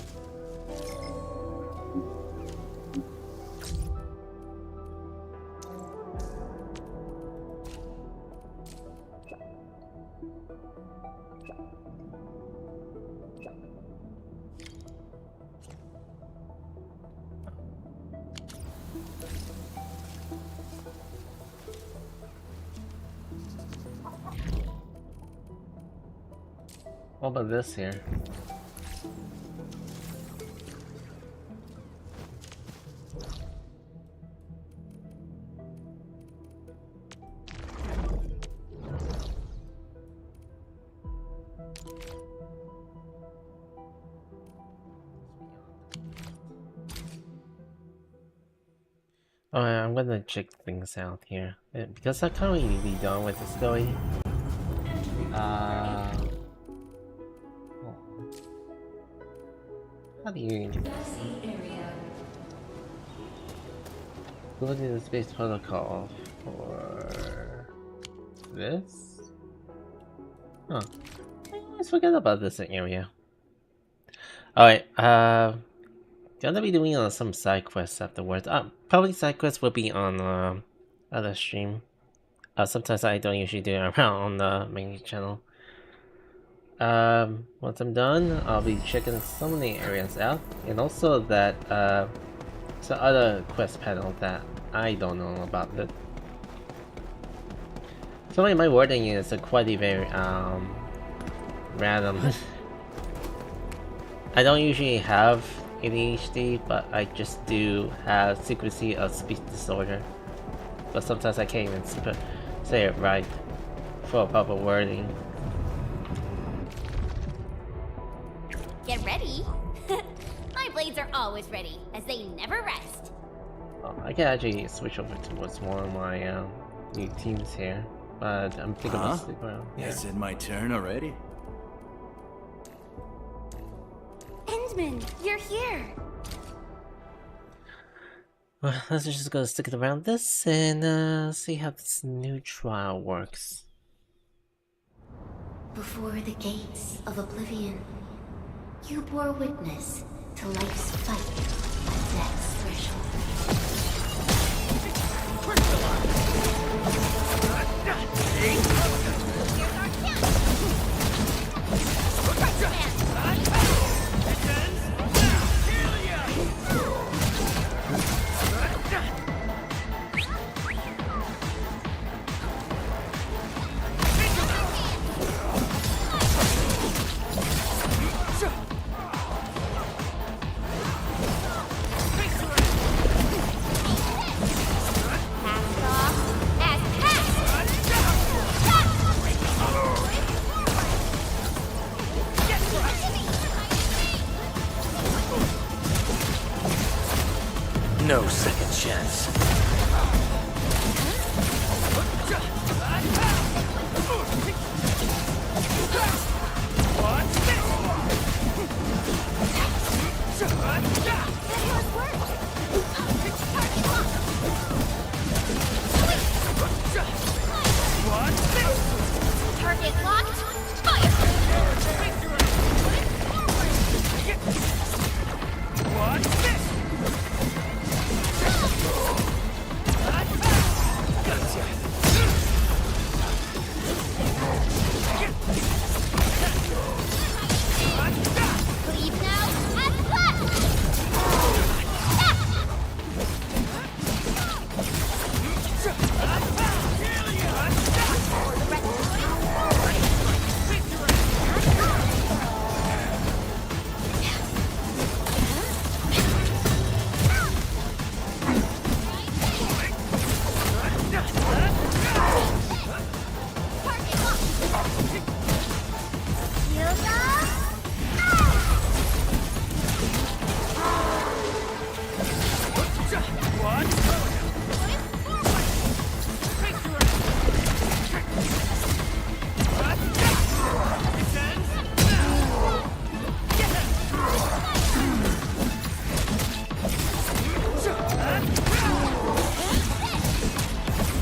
What about this here? Alright, I'm gonna check things out here. Because I can't really be done with the story. How do you go to the space protocol for this? Huh. I always forget about this area. Alright, gonna be doing some side quests afterwards. Probably side quests will be on other stream. Sometimes I don't usually do it around on the main channel. Once I'm done, I'll be checking some of the areas out, and also that some other quest panel that I don't know about. That some of my wording is quite very random. I don't usually have ADHD, but I just do have secrecy of speech disorder. But sometimes I can't even say it right for proper wording. Get ready! My blades are always ready, as they never rest. I can actually switch over towards one of my new teams here, but I'm thinking about sticking around. Yeah. Is it my turn already? Endman, you're here! Well, let's just go stick it around this and see how this new trial works. Before the gates of oblivion, you bore witness to life's fight at death's threshold. No second chance. Target locked. Fire! Leave now and left!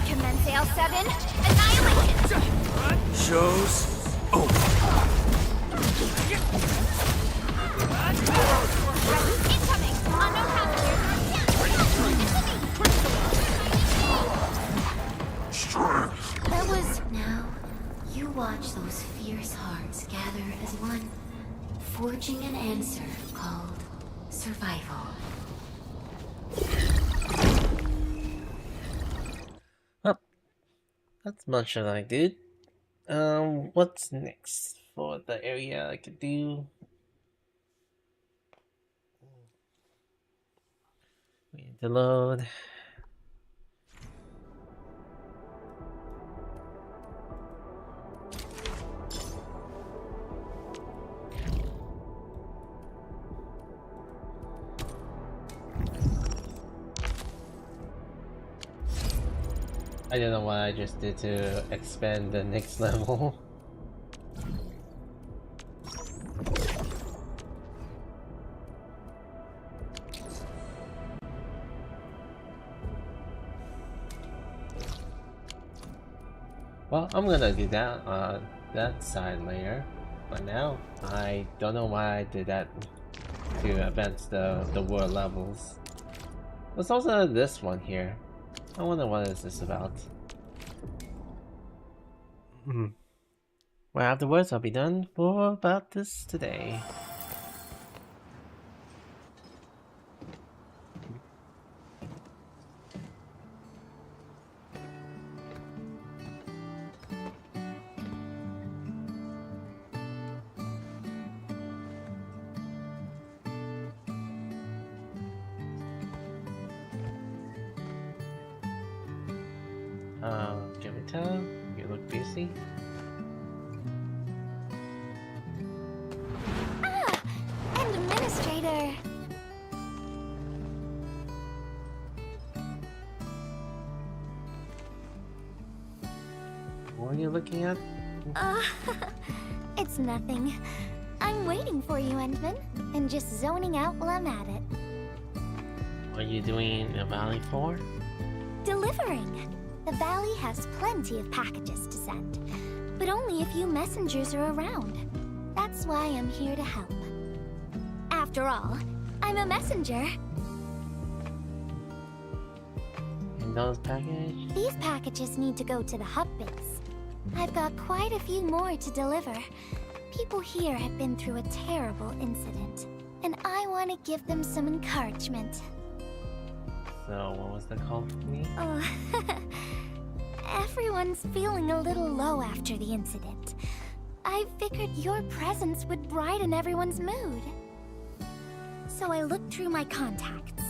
Commence AL7, annihilation! Show's over. Incoming! Unknown passengers! That was... Now, you watch those fierce hearts gather as one, forging an answer called survival. That's much as I did. What's next for the area I could do? Wait to load. I don't know what I just did to expand the next level. Well, I'm gonna do that that side later, but now I don't know why I did that to advance the world levels. There's also this one here. I wonder what is this about. Well, afterwards I'll be done for about this today. Jovita, you look busy. Ah! And Administrator! What are you looking at? It's nothing. I'm waiting for you, Endman, and just zoning out while I'm at it. What are you doing in Valley for? Delivering. The Valley has plenty of packages to send, but only a few messengers are around. That's why I'm here to help. After all, I'm a messenger. And those packages? These packages need to go to the hub base. I've got quite a few more to deliver. People here have been through a terrible incident, and I want to give them some encouragement. So, what was the call for me? Oh, everyone's feeling a little low after the incident. I figured your presence would brighten everyone's mood. So I looked through my contacts,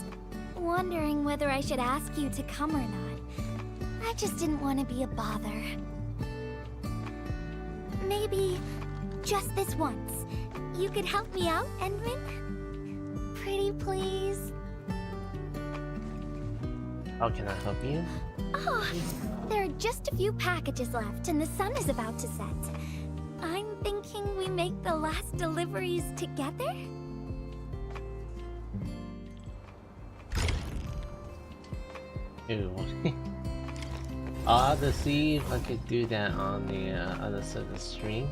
wondering whether I should ask you to come or not. I just didn't want to be a bother. Maybe just this once, you could help me out, Endman? Pretty please? How can I help you? Oh, there are just a few packages left, and the sun is about to set. I'm thinking we make the last deliveries together? Ew. I'll have to see if I could do that on the other side of the stream.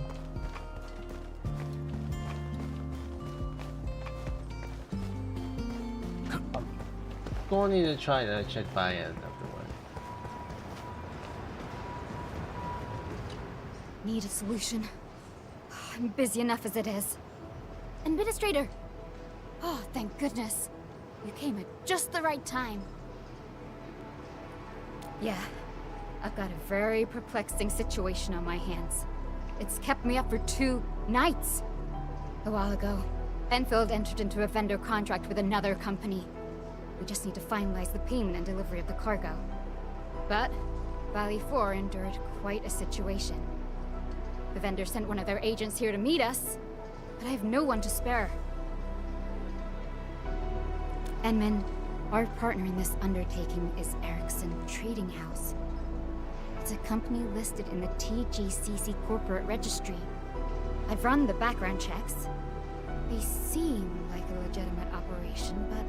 Going to try to check by end afterward. Need a solution. I'm busy enough as it is. Administrator! Oh, thank goodness. You came at just the right time. Yeah, I've got a very perplexing situation on my hands. It's kept me up for 2 nights. A while ago, Enfield entered into a vendor contract with another company. We just need to finalize the payment and delivery of the cargo. But Valley 4 endured quite a situation. The vendor sent one of their agents here to meet us, but I have no one to spare. Enman, our partner in this undertaking is Erickson Trading House. It's a company listed in the TGCC corporate registry. I've run the background checks. They seem like a legitimate operation, but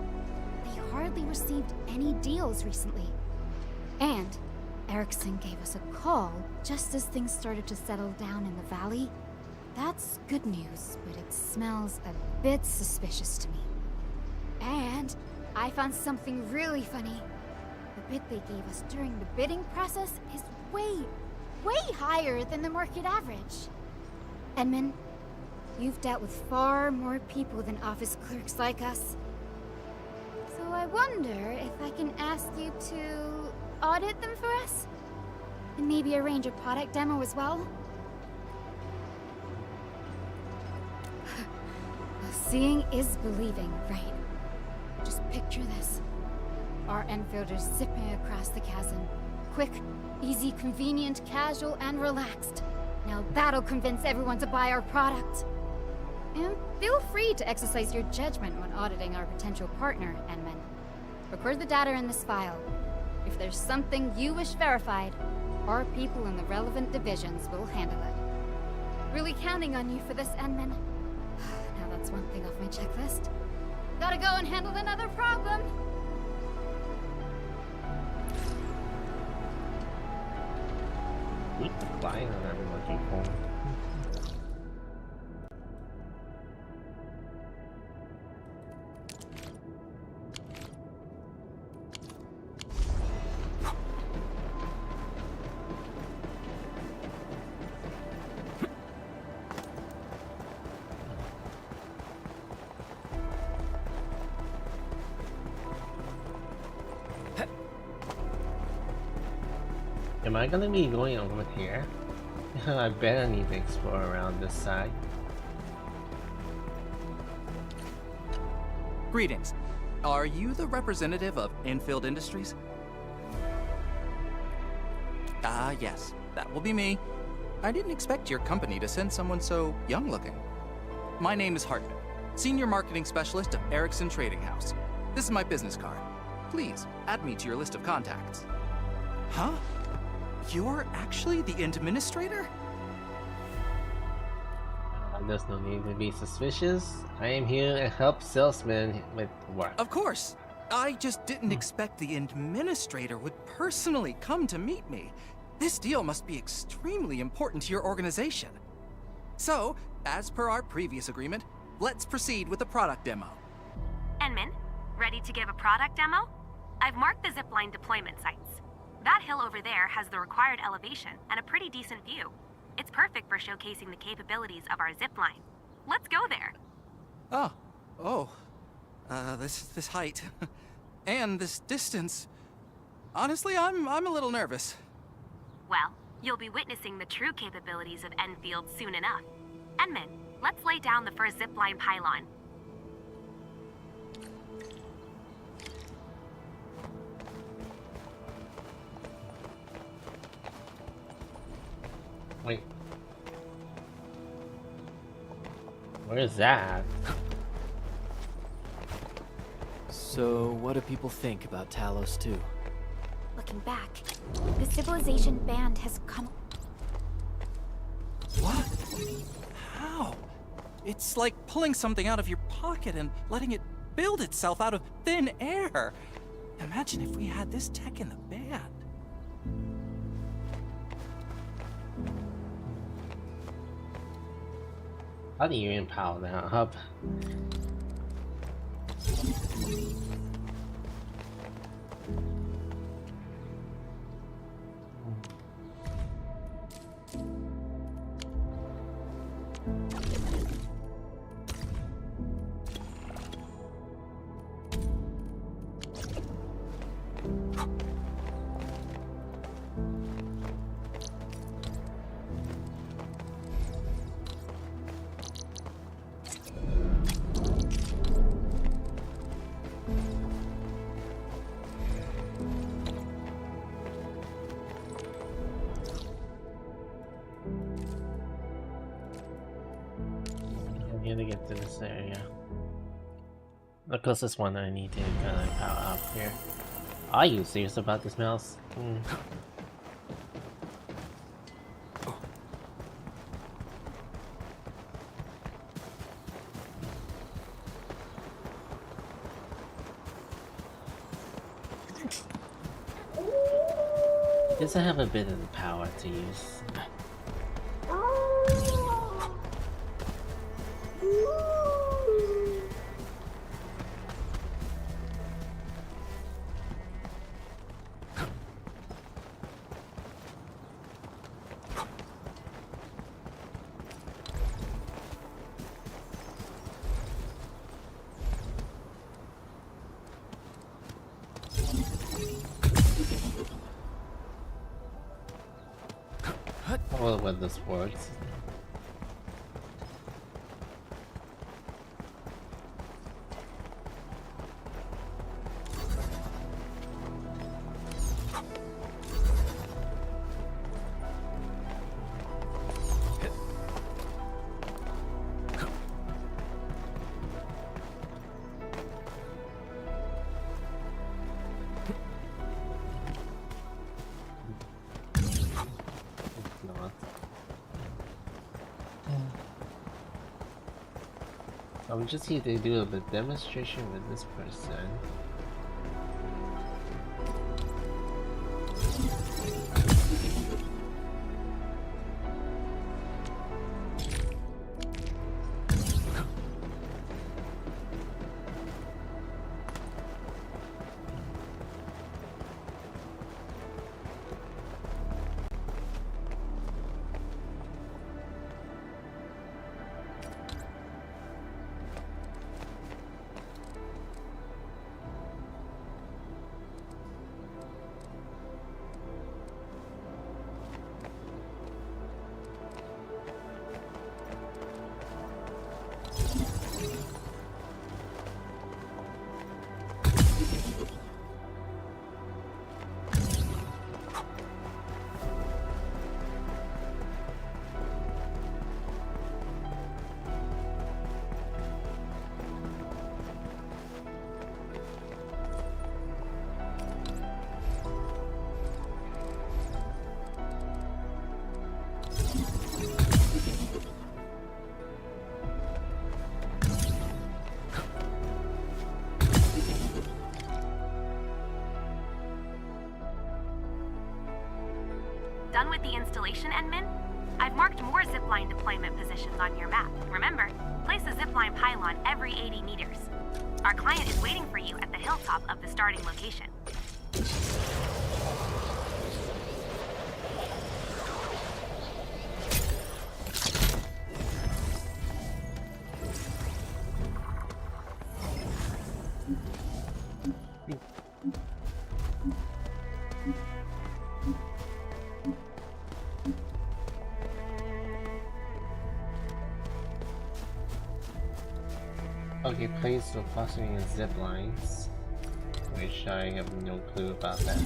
they hardly received any deals recently. And Erickson gave us a call just as things started to settle down in the valley. That's good news, but it smells a bit suspicious to me. And I found something really funny. The bid they gave us during the bidding process is way higher than the market average. Edmund, you've dealt with far more people than office clerks like us. So I wonder if I can ask you to audit them for us? And maybe arrange a product demo as well? Well, seeing is believing, right? Just picture this. Our Enfielders zipping across the chasm. Quick, easy, convenient, casual, and relaxed. Now that'll convince everyone to buy our product. And feel free to exercise your judgment when auditing our potential partner, Enman. Record the data in this file. If there's something you wish verified, our people in the relevant divisions will handle it. Really counting on you for this, Enman. Now that's one thing off my checklist. Gotta go and handle another problem. Keep flying on everyone, people. Am I gonna be going over here? I bet I need to explore around this side. Greetings. Are you the representative of Enfield Industries? Ah, yes. That will be me. I didn't expect your company to send someone so young-looking. My name is Arknight, Senior Marketing Specialist of Erickson Trading House. This is my business card. Please, add me to your list of contacts. Huh? You're actually the administrator? There's no need to be suspicious. I am here to help salesmen with work. Of course. I just didn't expect the administrator would personally come to meet me. This deal must be extremely important to your organization. So, as per our previous agreement, let's proceed with the product demo. Enman, ready to give a product demo? I've marked the zipline deployment sites. That hill over there has the required elevation and a pretty decent view. It's perfect for showcasing the capabilities of our zipline. Let's go there. This height and this distance. Honestly, I'm a little nervous. Well, you'll be witnessing the true capabilities of Enfield soon enough. Enman, let's lay down the first zipline pylon. Wait. Where is that? So, what do people think about Talos 2? looking back. The civilization band has come. What? How? It's like pulling something out of your pocket and letting it build itself out of thin air. Imagine if we had this tech in the band. How do you empower that hub? To get to this area. The closest one I need to kind of power up here. Are you serious about this mouse? Does it have a bit of the power to use? Well, when this works. I'm just here to do a bit of demonstration with this person. Done with the installation, Enmin? I've marked more zipline deployment positions on your map. Remember, place a zipline pylon every 80 meters. Our client is waiting for you at the hilltop of the starting location. Okay, place the clustering in zip lines, which I have no clue about that.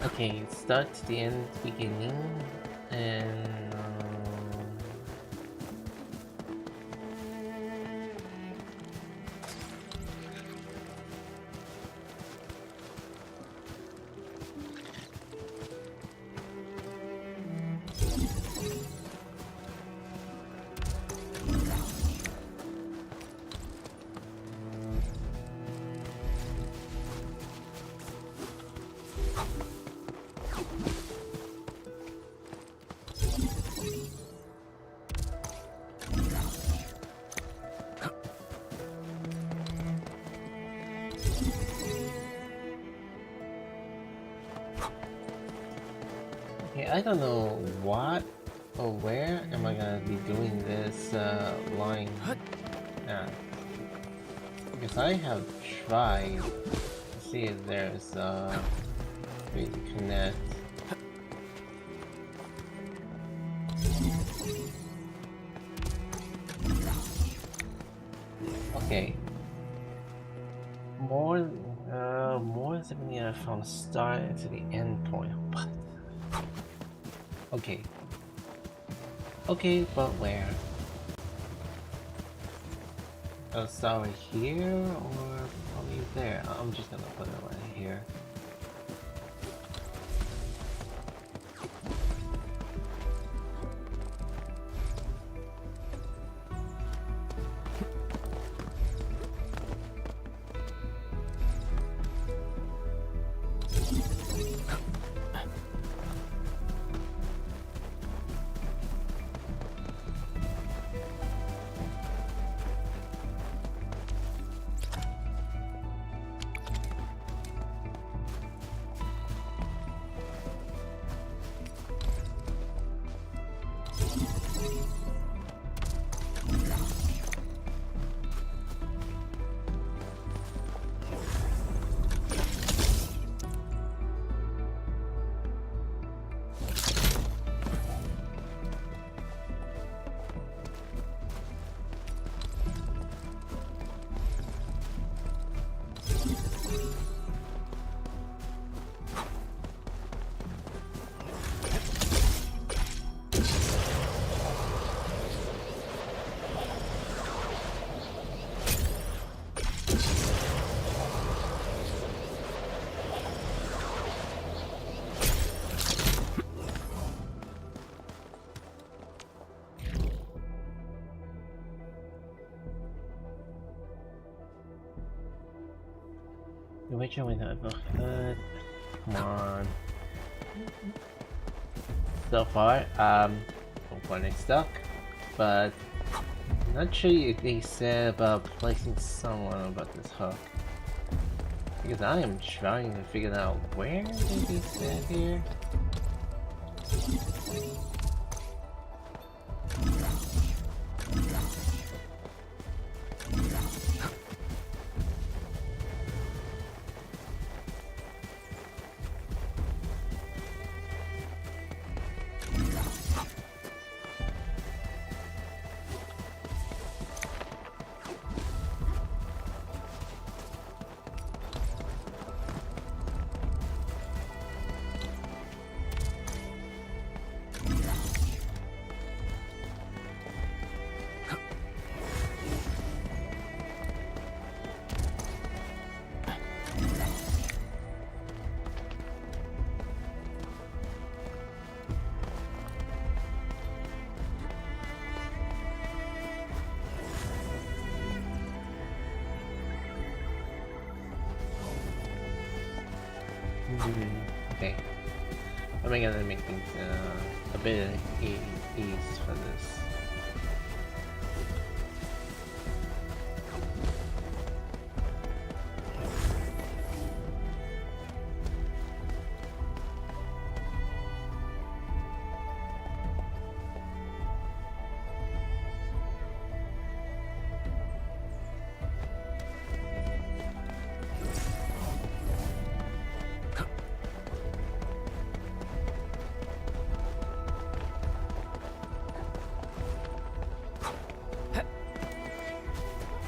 Okay, start to the end, beginning, and okay, I don't know what or where am I gonna be doing this line at, because I have tried to see if there's a way to connect. Okay. More than from start to the end point. What? Okay. Okay, but where? I'll start right here or probably there. I'm just gonna put it right here. The Witcher with a hood. Come on. So far, I'm quite stuck, but not sure if they said about placing someone about this hook. Because I am trying to figure out where did they say here. Okay. I'm gonna make things a bit ease for this.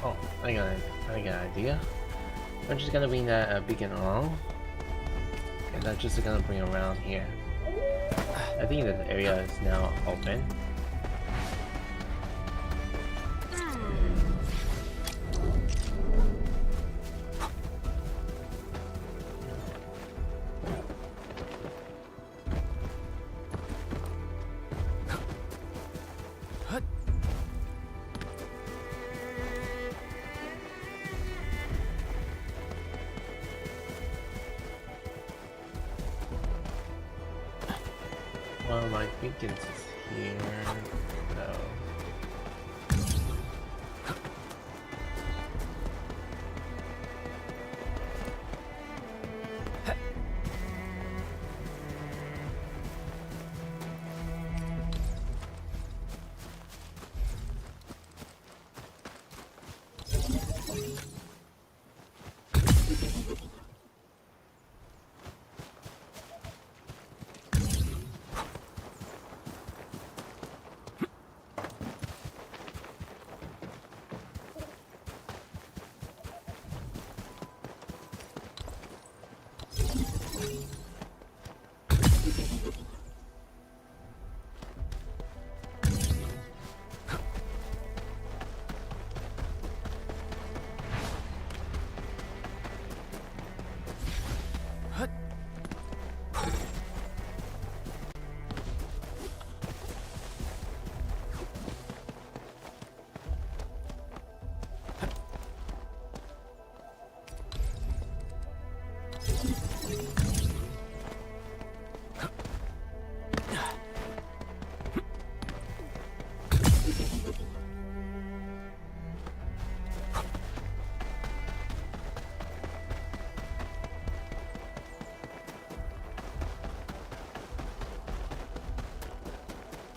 Oh, I got an idea. I'm just gonna bring that beacon along, And I'm just gonna bring around here. I think this area is now open. Well, my beacons is here, so...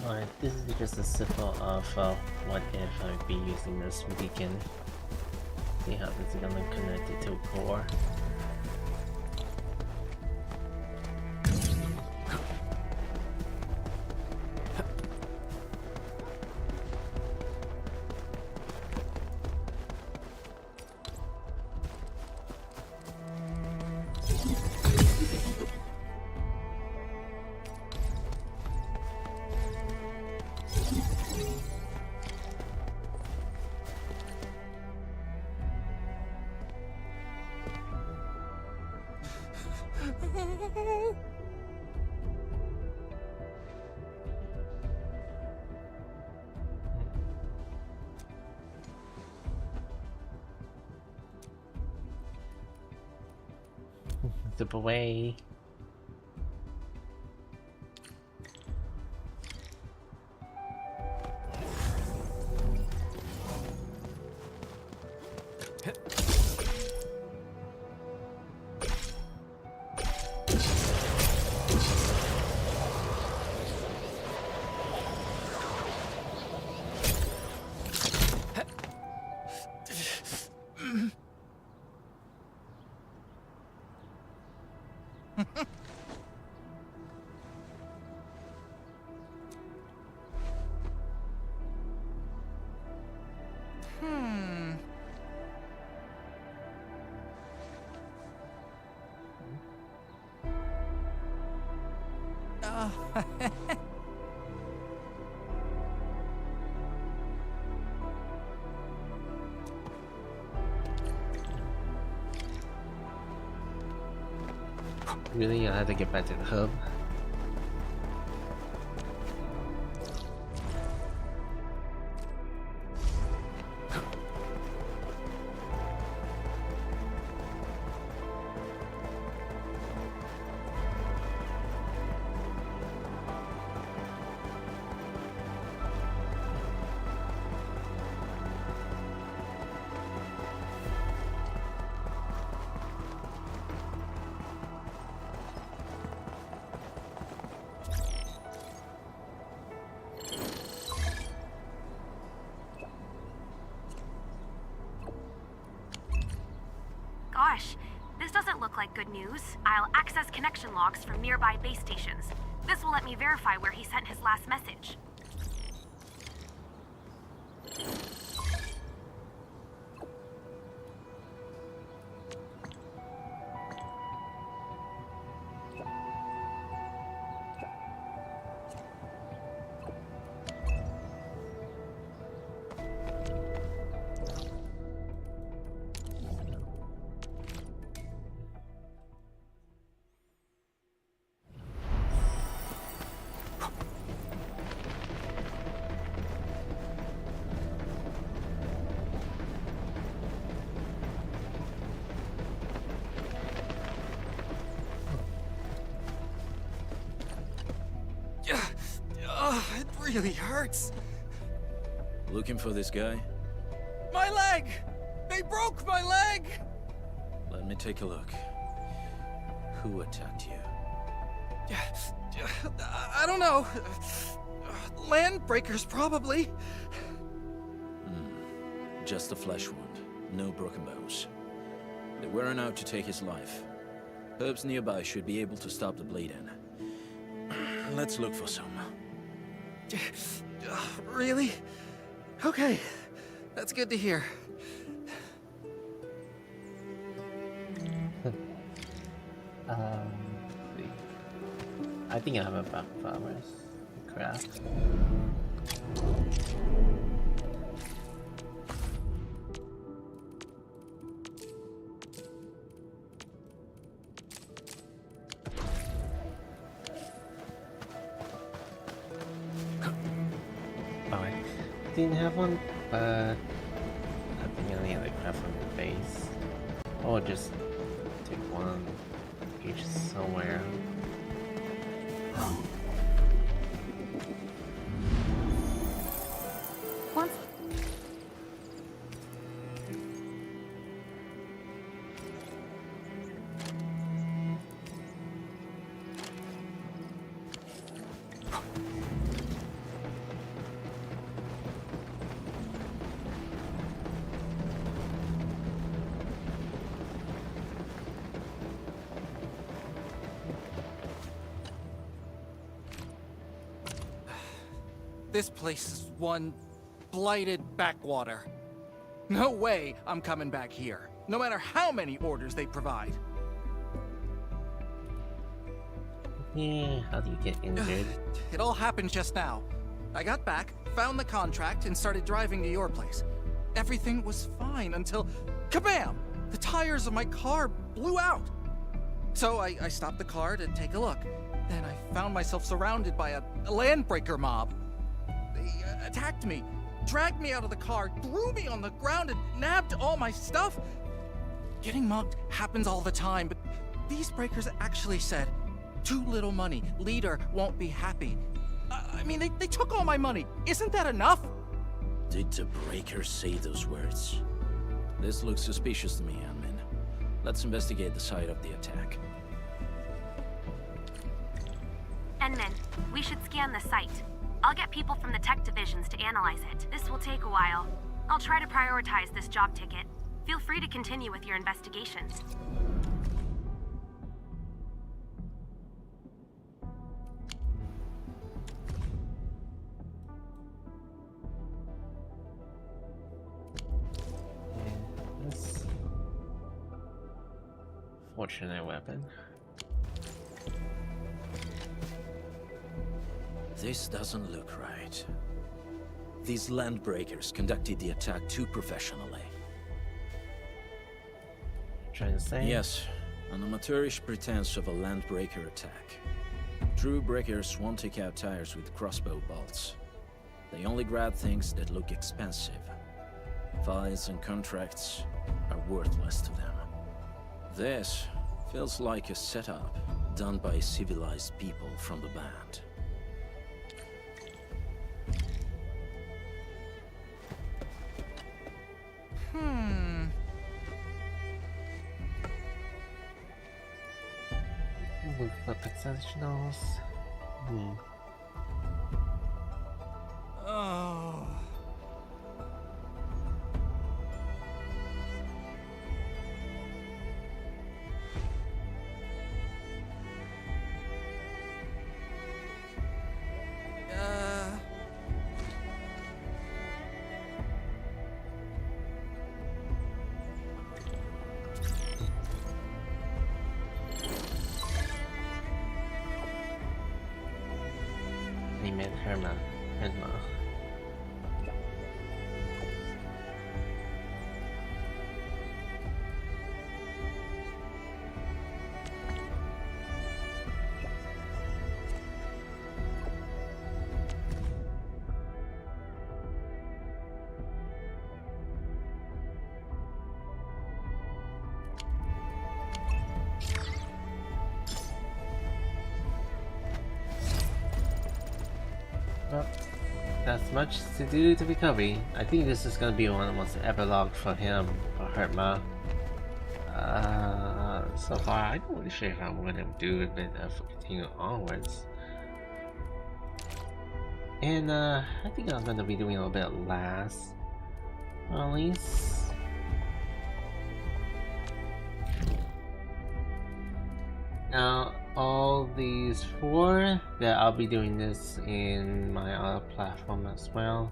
Alright, this is just a sample of what if I'd be using this beacon. See how this is gonna connect it to a core. Zip away. Really, I had to get back to the hub. Gosh, this doesn't look like good news. I'll access connection logs from nearby base stations. This will let me verify where he sent his last message. really hurts. Looking for this guy? My leg! They broke my leg! Let me take a look. Who attacked you? I don't know. Land breakers, probably. Just a flesh wound, no broken bones. They weren't out to take his life. Herbs nearby should be able to stop the bleeding. Let's look for some. Really? Okay, that's good to hear. See. I think I have about flowers. Craft. Oh, I didn't have one, but I think I only had a craft from the base. Or just take one each somewhere. Once. This place is one blighted backwater. No way I'm coming back here, no matter how many orders they provide. Yeah, how do you get injured? It all happened just now. I got back, found the contract, and started driving to your place. Everything was fine until, kabam! The tires of my car blew out. So I stopped the car to take a look. Then I found myself surrounded by a landbreaker mob. They attacked me, dragged me out of the car, threw me on the ground, and nabbed all my stuff. Getting mugged happens all the time, but these breakers actually said, "Too little money, leader won't be happy." I mean, they took all my money. Isn't that enough? Did the breakers say those words? This looks suspicious to me, Anmin. Let's investigate the site of the attack. Enmin, we should scan the site. I'll get people from the tech divisions to analyze it. This will take a while. I'll try to prioritize this job ticket. Feel free to continue with your investigations. This fortunate weapon. This doesn't look right. These landbreakers conducted the attack too professionally. Trying to say? Yes, an amateurish pretense of a landbreaker attack. True breakers won't take out tires with crossbow bolts. They only grab things that look expensive. Files and contracts are worthless to them. This feels like a setup done by civilized people from the band. With the exceptionals. Oh. Herma. Well, That's much to do to recovery. I think this is gonna be one of the most epilogue for him, for Hertma. So far, I'm not really sure if I'm gonna do a bit of continue onwards. And I think I'm gonna be doing a little bit last, or at least. Now, all these 4 that I'll be doing this in my other platform as well.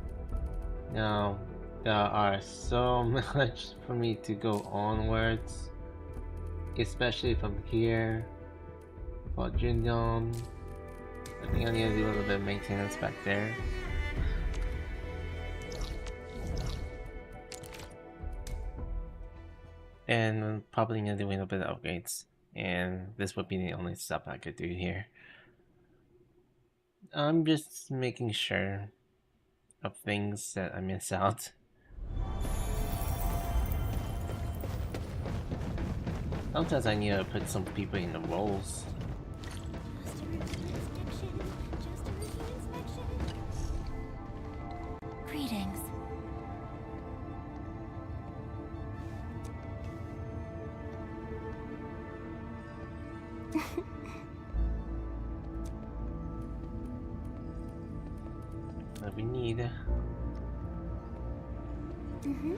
Now, there are so much for me to go onwards, especially from here for Jinyon. I think I need to do a little bit of maintenance back there. And I'm probably gonna do a little bit of upgrades. And this would be the only stuff I could do here. I'm just making sure of things that I miss out. Sometimes I need to put some people in the roles. Greetings. What we need. Mm-hmm.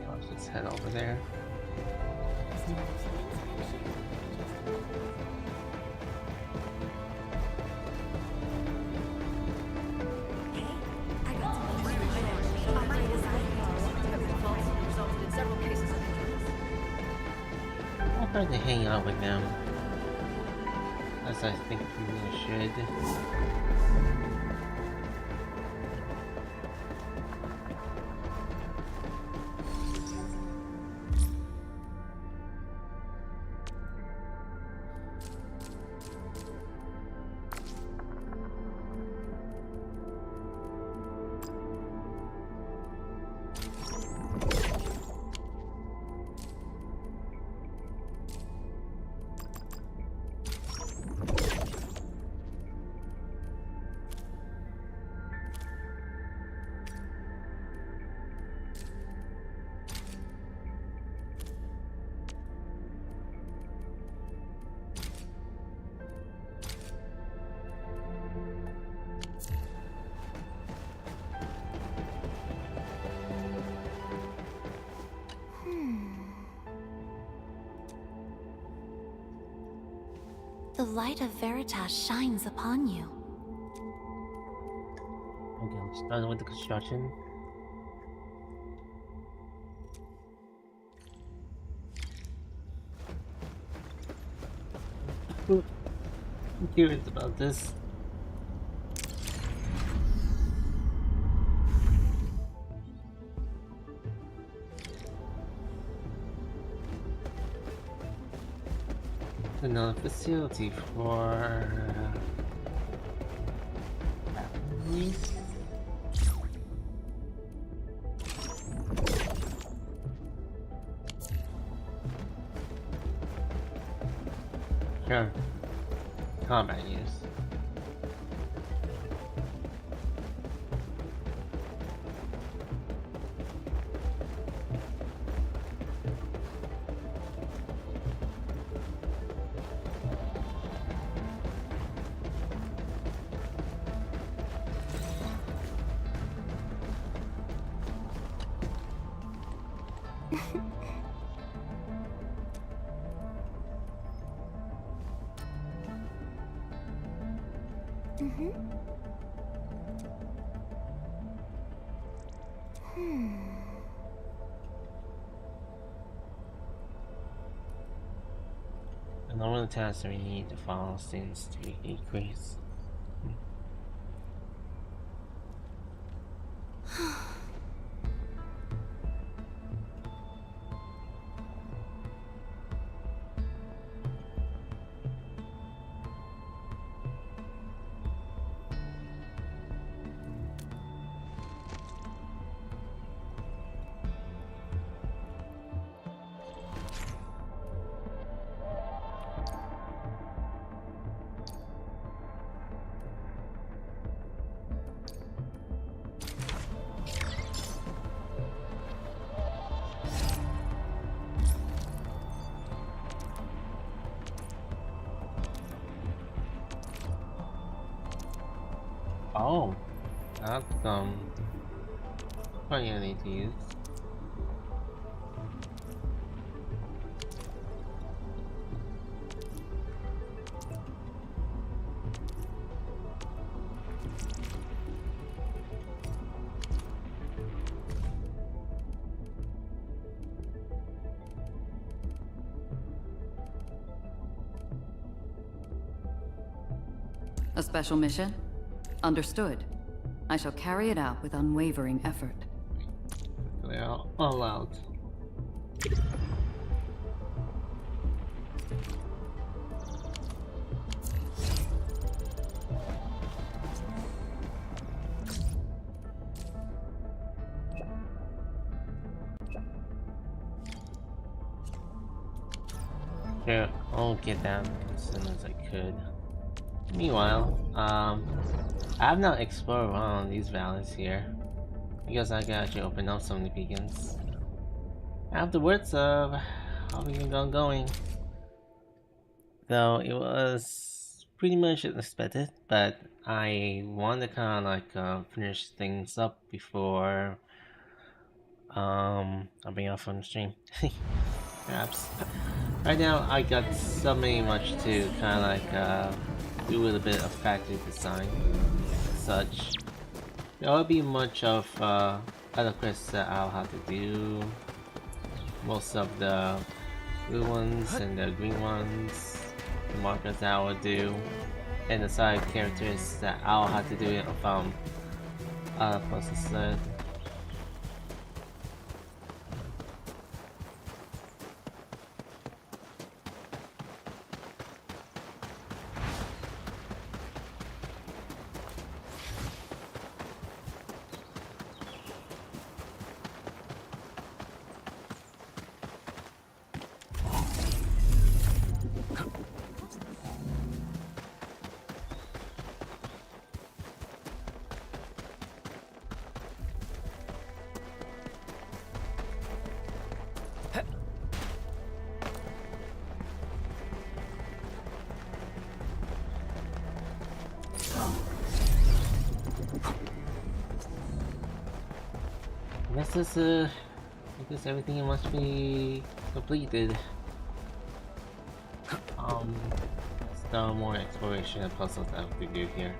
Let's just head over there. I'll try to hang out with them, as I think we should. The light of Veritas shines upon you. Okay, let's start with the construction. I'm curious about this. Another facility for batteries. Sure. Combat use. Mm-hmm. And all the tasks that we need to follow seems to be decreased. Oh, that's quite handy to use. A special mission? Understood. I shall carry it out with unwavering effort. They are all out. Sure, I'll get that as soon as I could. Meanwhile, I have not explored around these valleys here. Because I can actually open up some of the beacons. Afterwards, how we got going. Though it was pretty much expected, but I want to kind of like finish things up before I'll be off from the stream. Perhaps. Right now, I got so much to kind of like do a little bit of factory design, and such. There will be much of other quests that I'll have to do. Most of the blue ones and the green ones, the markers that I will do, and the side characters that I'll have to do from other processes. I guess everything must be completed. Still more exploration and puzzles I have to do here.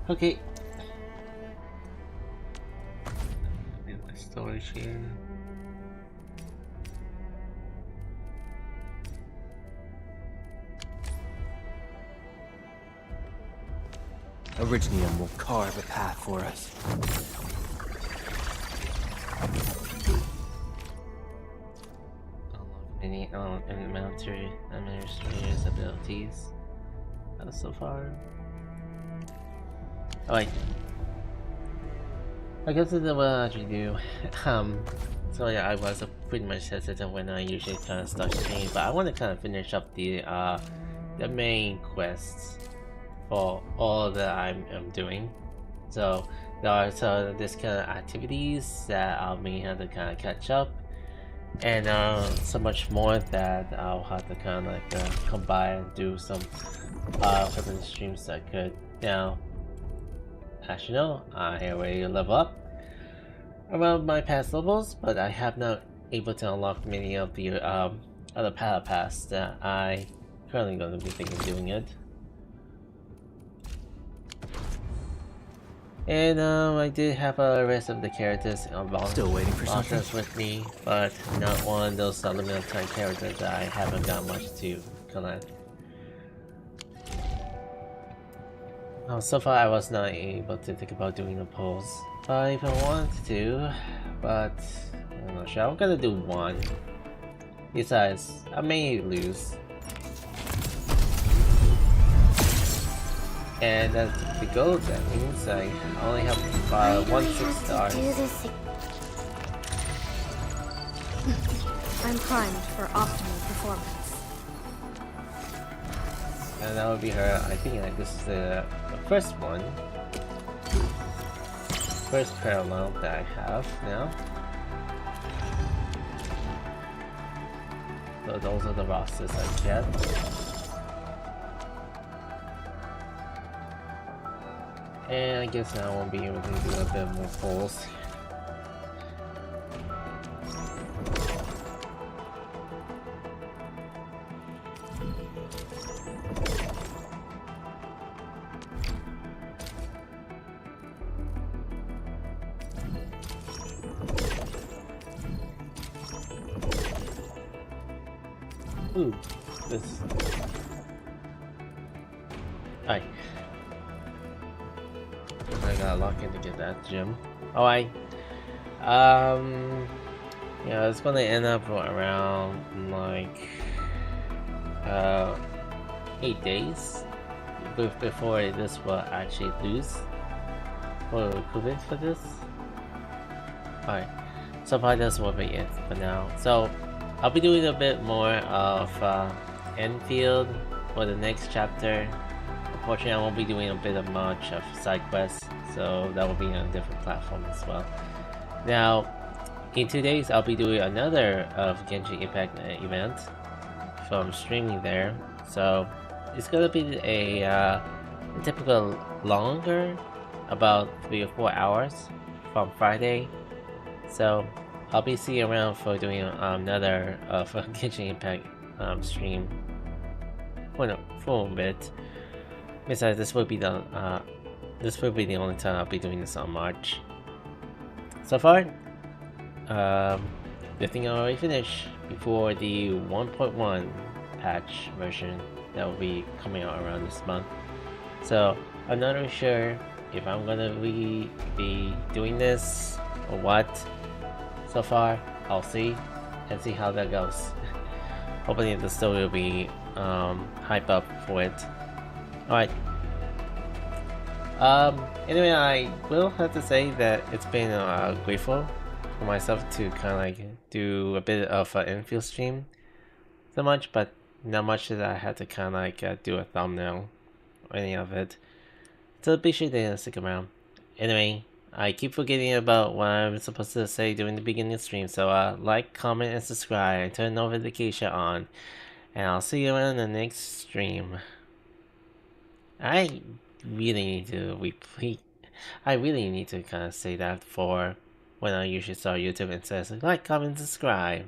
Okay. And my storage here. Originium will carve a path for us. Any elementary administrator's abilities so far. Oh wait. I guess this is what I actually do. So yeah, I was pretty much hesitant when I usually kind of start streaming, but I want to kind of finish up the main quests for all that I'm doing. So there are this kind of activities that I may have to kind of catch up. And so much more that I'll have to kind of like come by and do some other streams that I could. Now, as you know, I already level up around my past levels, but I have not able to unlock many of the other paths that I currently going to be thinking of doing it. And I did have a rest of the characters still waiting for something with me, but not one of those limited time characters that I haven't got much to collect. So far I was not able to think about doing a pulse. I even wanted to, but I'm not sure. I'm gonna do one. Besides, I may lose. And that's the goal. That means I only have 1 stars. I'm primed for optimal performance. And that would be her. I think like this is the first one. First parallel that I have now. So those are the rosters I get. And I guess now I won't be able to do a bit more pulls. Ooh, this. Alright. I gotta lock in to get that gem. Alright. Yeah, it's gonna end up around like 8 days before this will actually lose for recruitment for this. Alright. So probably that's will be it for now. So I'll be doing a bit more of Enfield for the next chapter. Unfortunately, I won't be doing a bit of much of side quests, so that will be on a different platform as well. Now, in 2 days, I'll be doing another of Genshin Impact event from streaming there. So it's gonna be a typical longer, about 3 or 4 hours from Friday. So I'll be seeing around for doing another Genshin Impact stream for a bit. Besides, this will be the only time I'll be doing this on March. So far, the thing I already finished before the 1.1 patch version that will be coming out around this month. So I'm not really sure if I'm gonna be doing this or what. So far, I'll see and see how that goes. Hopefully the story will be hype up for it. Alright. Anyway, I will have to say that it's been grateful for myself to kind of like do a bit of an infield stream. So much, but not much that I had to kind of like do a thumbnail or any of it. So be sure to stick around. Anyway, I keep forgetting about what I'm supposed to say during the beginning of the stream, so like, comment, and subscribe, and turn notification on. And I'll see you in the next stream. I really need to repeat. I really need to kind of say that for when I usually start YouTube and says like, comment, subscribe.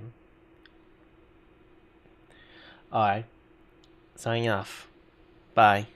Alright, signing off. Bye.